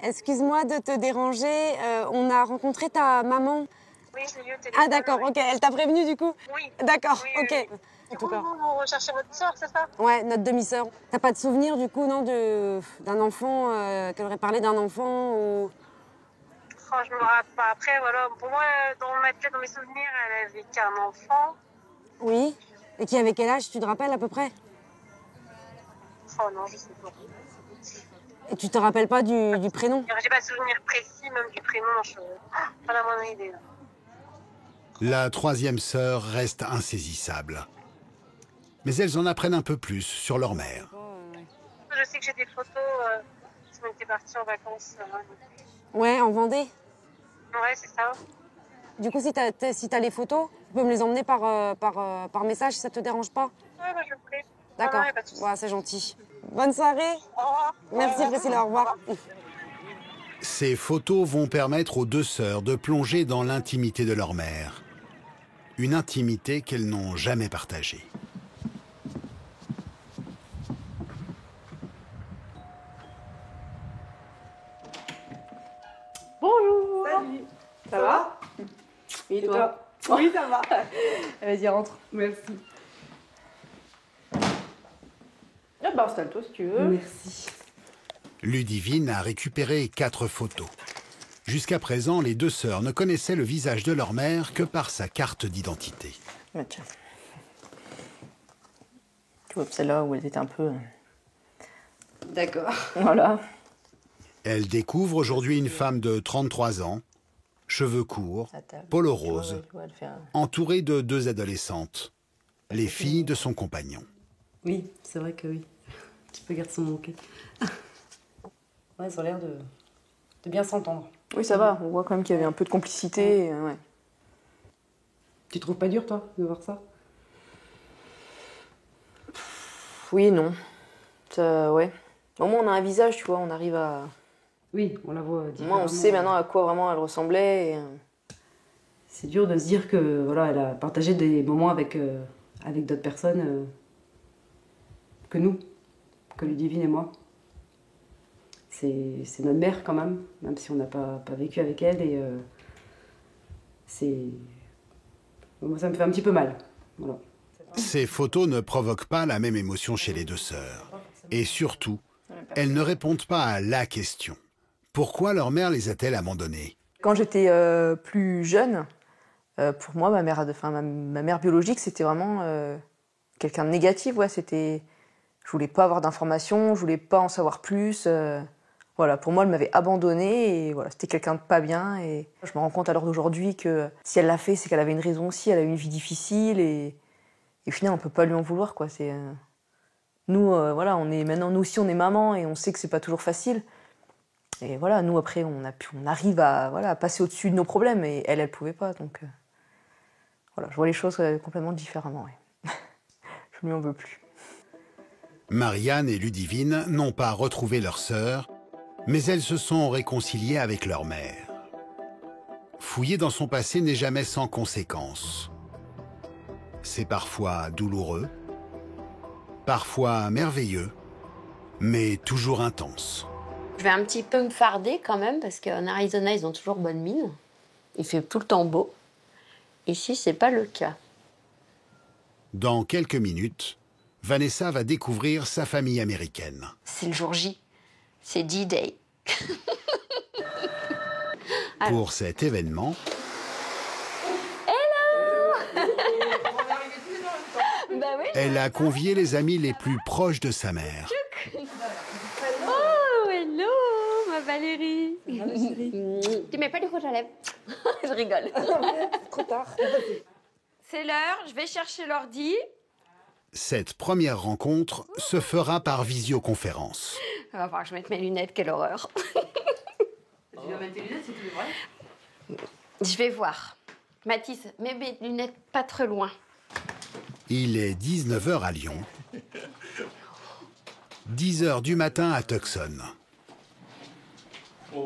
Excuse-moi de te déranger, on a rencontré ta maman. Oui, je l'ai eu au téléphone. Ah d'accord, ok. Elle t'a prévenu du coup? Oui. D'accord, oui, ok. Oui. Du coup, vous recherchez votre sœur, c'est ça? Ouais, notre demi-sœur. T'as pas de souvenir du coup, non, d'un enfant, qu'elle aurait parlé d'un enfant ou... Oh, je me rappelle pas. Après, voilà, pour moi, dans ma tête, dans mes souvenirs, elle avait qu'un enfant. Oui. Et qui avait quel âge, tu te rappelles à peu près? Oh non, je sais pas. Et tu te rappelles pas du prénom? J'ai pas de souvenir précis, même du prénom, je pas la moindre idée. La 3e sœur reste insaisissable. Mais elles en apprennent un peu plus sur leur mère. Je sais que j'ai des photos, si on était partis en vacances. Ouais, en Vendée? Ouais, c'est ça. Du coup, si t'as les photos, tu peux me les emmener par message, si ça te dérange pas? Ouais, bah, je le ferai. D'accord, ouais, c'est gentil. Bonne soirée. Au revoir. Merci Priscilla, au revoir. Ces photos vont permettre aux 2 sœurs de plonger dans l'intimité de leur mère. Une intimité qu'elles n'ont jamais partagée. Bonjour. Salut. Ça va? Et toi? Oui, ça va. Vas-y, rentre. Merci. Ah bah, installe-toi si tu veux. Merci. Ludivine a récupéré 4 photos. Jusqu'à présent, les 2 sœurs ne connaissaient le visage de leur mère que par sa carte d'identité. Ah, tiens. Tu vois, celle-là où elle était un peu... D'accord. Voilà. Elle découvre aujourd'hui une femme de 33 ans, cheveux courts, polo rose, entourée de 2 adolescentes, les filles de son compagnon. Oui, c'est vrai que oui. Un petit peu garçon manqué. Ouais, ils ont l'air de bien s'entendre. Oui, ça va. On voit quand même qu'il y avait un peu de complicité. Ouais. Tu trouves pas dur, toi, de voir ça? Oui et non. Ça, ouais. Au moins, on a un visage, tu vois, on arrive à... Oui, on la voit différemment. Au moins, on sait maintenant à quoi vraiment elle ressemblait. Et... C'est dur de se dire que, voilà, elle a partagé des moments avec d'autres personnes que nous, que Ludivine et moi. C'est notre mère quand même si on n'a pas vécu avec elle. Et moi, ça me fait un petit peu mal. Voilà. Ces photos ne provoquent pas la même émotion chez les 2 sœurs. Et surtout, elles ne répondent pas à la question. Pourquoi leur mère les a-t-elle abandonnées? Quand j'étais plus jeune, Pour moi, ma mère biologique, c'était vraiment quelqu'un de négatif. Ouais, je voulais pas avoir d'informations, je voulais pas en savoir plus. Voilà, pour moi, elle m'avait abandonnée et voilà, c'était quelqu'un de pas bien. Et je me rends compte à l'heure d'aujourd'hui que si elle l'a fait, c'est qu'elle avait une raison aussi. Elle a eu une vie difficile et au final, on peut pas lui en vouloir, quoi. Nous, voilà, nous aussi, on est maman et on sait que c'est pas toujours facile. Et voilà, nous après, on arrive à passer au-dessus de nos problèmes et elle pouvait pas. Donc voilà, je vois les choses complètement différemment. Ouais. Je ne lui en veux plus. Marianne et Ludivine n'ont pas retrouvé leur sœur, mais elles se sont réconciliées avec leur mère. Fouiller dans son passé n'est jamais sans conséquences. C'est parfois douloureux, parfois merveilleux, mais toujours intense. Je vais un petit peu me farder quand même, parce qu'en Arizona, ils ont toujours bonne mine. Il fait tout le temps beau. Ici, c'est pas le cas. Dans quelques minutes, Vanessa va découvrir sa famille américaine. C'est le jour J. C'est D-Day. Pour cet événement, Bah oui. elle a convié les amis les plus proches de sa mère. Oh, hello, ma Valérie. Tu mets pas du rouge à lèvres? Je rigole. Trop tard. C'est l'heure, je vais chercher l'ordi. Cette première rencontre se fera par visioconférence. Il va falloir que je mette mes lunettes, quelle horreur. Tu vas mettre tes lunettes, c'est tout vrai? Je vais voir. Mathis, mets mes lunettes pas trop loin. Il est 19h à Lyon, 10h du matin à Tucson.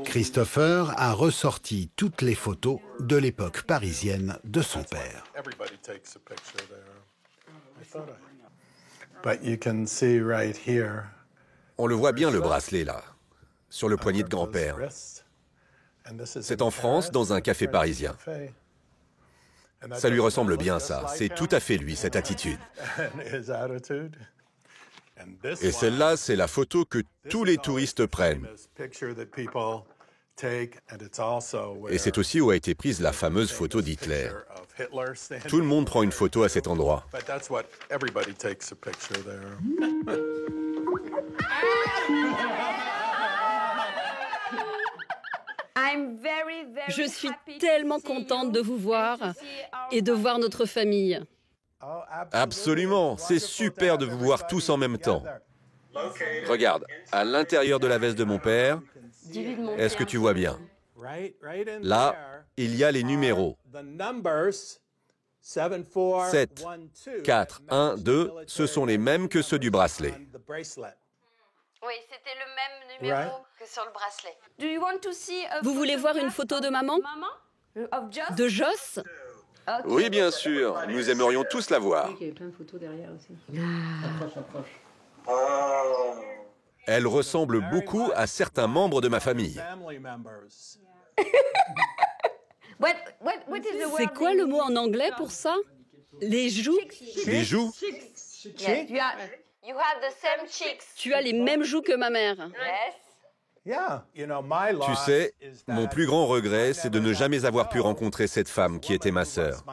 Christopher a ressorti toutes les photos de l'époque parisienne de son père. On le voit bien, le bracelet, là, sur le poignet de grand-père. C'est en France, dans un café parisien. Ça lui ressemble bien, ça. C'est tout à fait lui, cette attitude. Et celle-là, c'est la photo que tous les touristes prennent. Et c'est aussi où a été prise la fameuse photo d'Hitler. Tout le monde prend une photo à cet endroit. Je suis tellement contente de vous voir et de voir notre famille. Absolument, c'est super de vous voir tous en même temps. Regarde, à l'intérieur de la veste de mon père, est-ce que tu vois bien? Là, il y a les numéros. 7, 4, 1, 2, ce sont les mêmes que ceux du bracelet. Oui, c'était le même numéro que sur le bracelet. Vous voulez voir une photo de maman? De Joss? Oui, bien sûr. Nous aimerions tous la voir. Il y avait plein de photos derrière aussi. Elle ressemble beaucoup à certains membres de ma famille. C'est quoi le mot en anglais pour ça? Les joues? Les joues? Tu as les mêmes joues que ma mère. Tu sais, mon plus grand regret, c'est de ne jamais avoir pu rencontrer cette femme qui était ma sœur.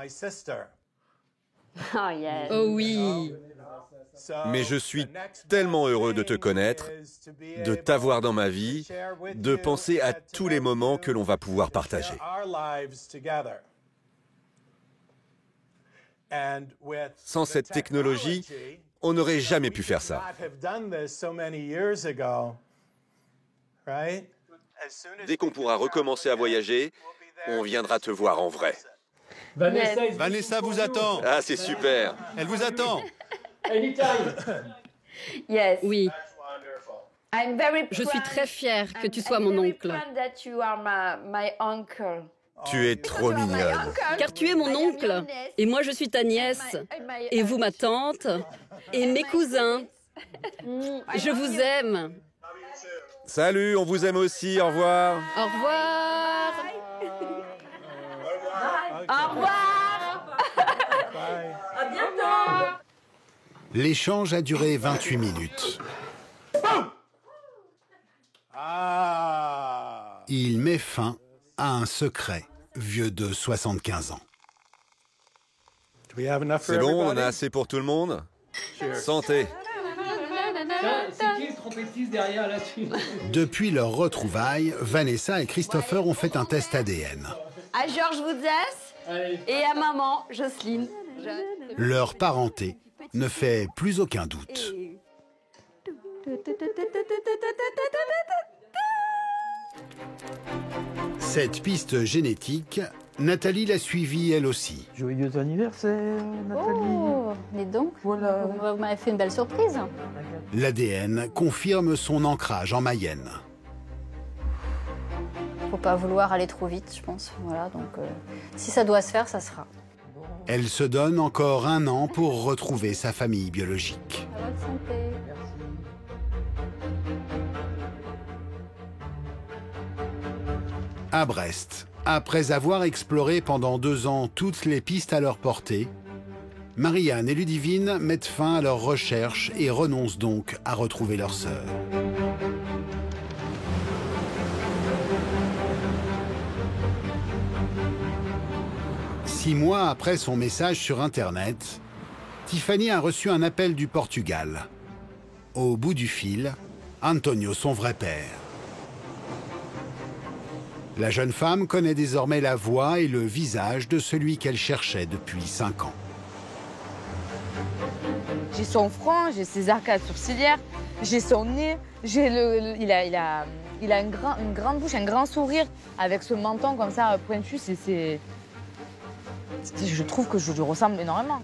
Oh oui. Mais je suis tellement heureux de te connaître, de t'avoir dans ma vie, de penser à tous les moments que l'on va pouvoir partager. Sans cette technologie, on n'aurait jamais pu faire ça. Dès qu'on pourra recommencer à voyager, on viendra te voir en vrai. Vanessa vous attend. Ah, c'est super. Elle vous attend. Oui. Je suis très fière que tu sois mon oncle. Tu es trop mignonne. Car tu es mon oncle. Et moi, je suis ta nièce. Et vous, ma tante. Et mes cousins. Je vous aime. Salut, on vous aime aussi. Au revoir. Au revoir. Au revoir. À bientôt. L'échange a duré 28 minutes. Il met fin à un secret vieux de 75 ans. C'est bon, on en a assez pour tout le monde? Santé. C'est qui le trompettiste derrière là-dessus? Depuis leur retrouvaille, Vanessa et Christopher ont fait un test ADN. À Georges Wouzès et à maman, Jocelyne. Leur parenté ne fait plus aucun doute. Cette piste génétique, Nathalie l'a suivie elle aussi. Joyeux anniversaire, Nathalie. Oh, dis donc. Voilà. Vous m'avez fait une belle surprise. L'ADN confirme son ancrage en Mayenne. Faut pas vouloir aller trop vite, je pense. Voilà, donc si ça doit se faire, ça sera. Elle se donne encore 1 an pour retrouver sa famille biologique. À votre santé. À Brest, après avoir exploré pendant 2 ans toutes les pistes à leur portée, Marie-Anne et Ludivine mettent fin à leurs recherches et renoncent donc à retrouver leur sœur. Six mois après son message sur Internet, Tiffany a reçu un appel du Portugal. Au bout du fil, Antonio, son vrai père. La jeune femme connaît désormais la voix et le visage de celui qu'elle cherchait depuis 5 ans. J'ai son front, j'ai ses arcades sourcilières, j'ai son nez, il a une grande bouche, un grand sourire, avec ce menton comme ça pointu, je trouve que je lui ressemble énormément.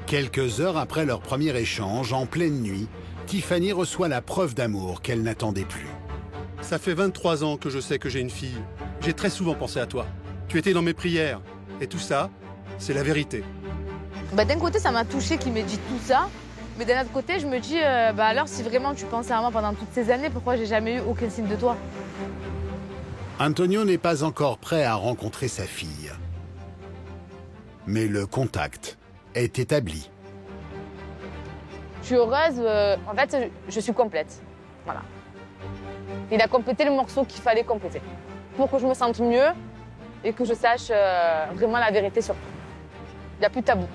Quelques heures après leur premier échange, en pleine nuit, Tiffany reçoit la preuve d'amour qu'elle n'attendait plus. Ça fait 23 ans que je sais que j'ai une fille. J'ai très souvent pensé à toi. Tu étais dans mes prières. Et tout ça, c'est la vérité. D'un côté, ça m'a touchée qu'il m'ait dit tout ça. Mais d'un autre côté, je me dis, alors si vraiment tu pensais à moi pendant toutes ces années, pourquoi j'ai jamais eu aucun signe de toi? Antonio n'est pas encore prêt à rencontrer sa fille. Mais le contact est établi. Je suis heureuse, en fait, je suis complète. Voilà. Il a complété le morceau qu'il fallait compléter pour que je me sente mieux et que je sache vraiment la vérité sur tout. Il n'y a plus de tabou.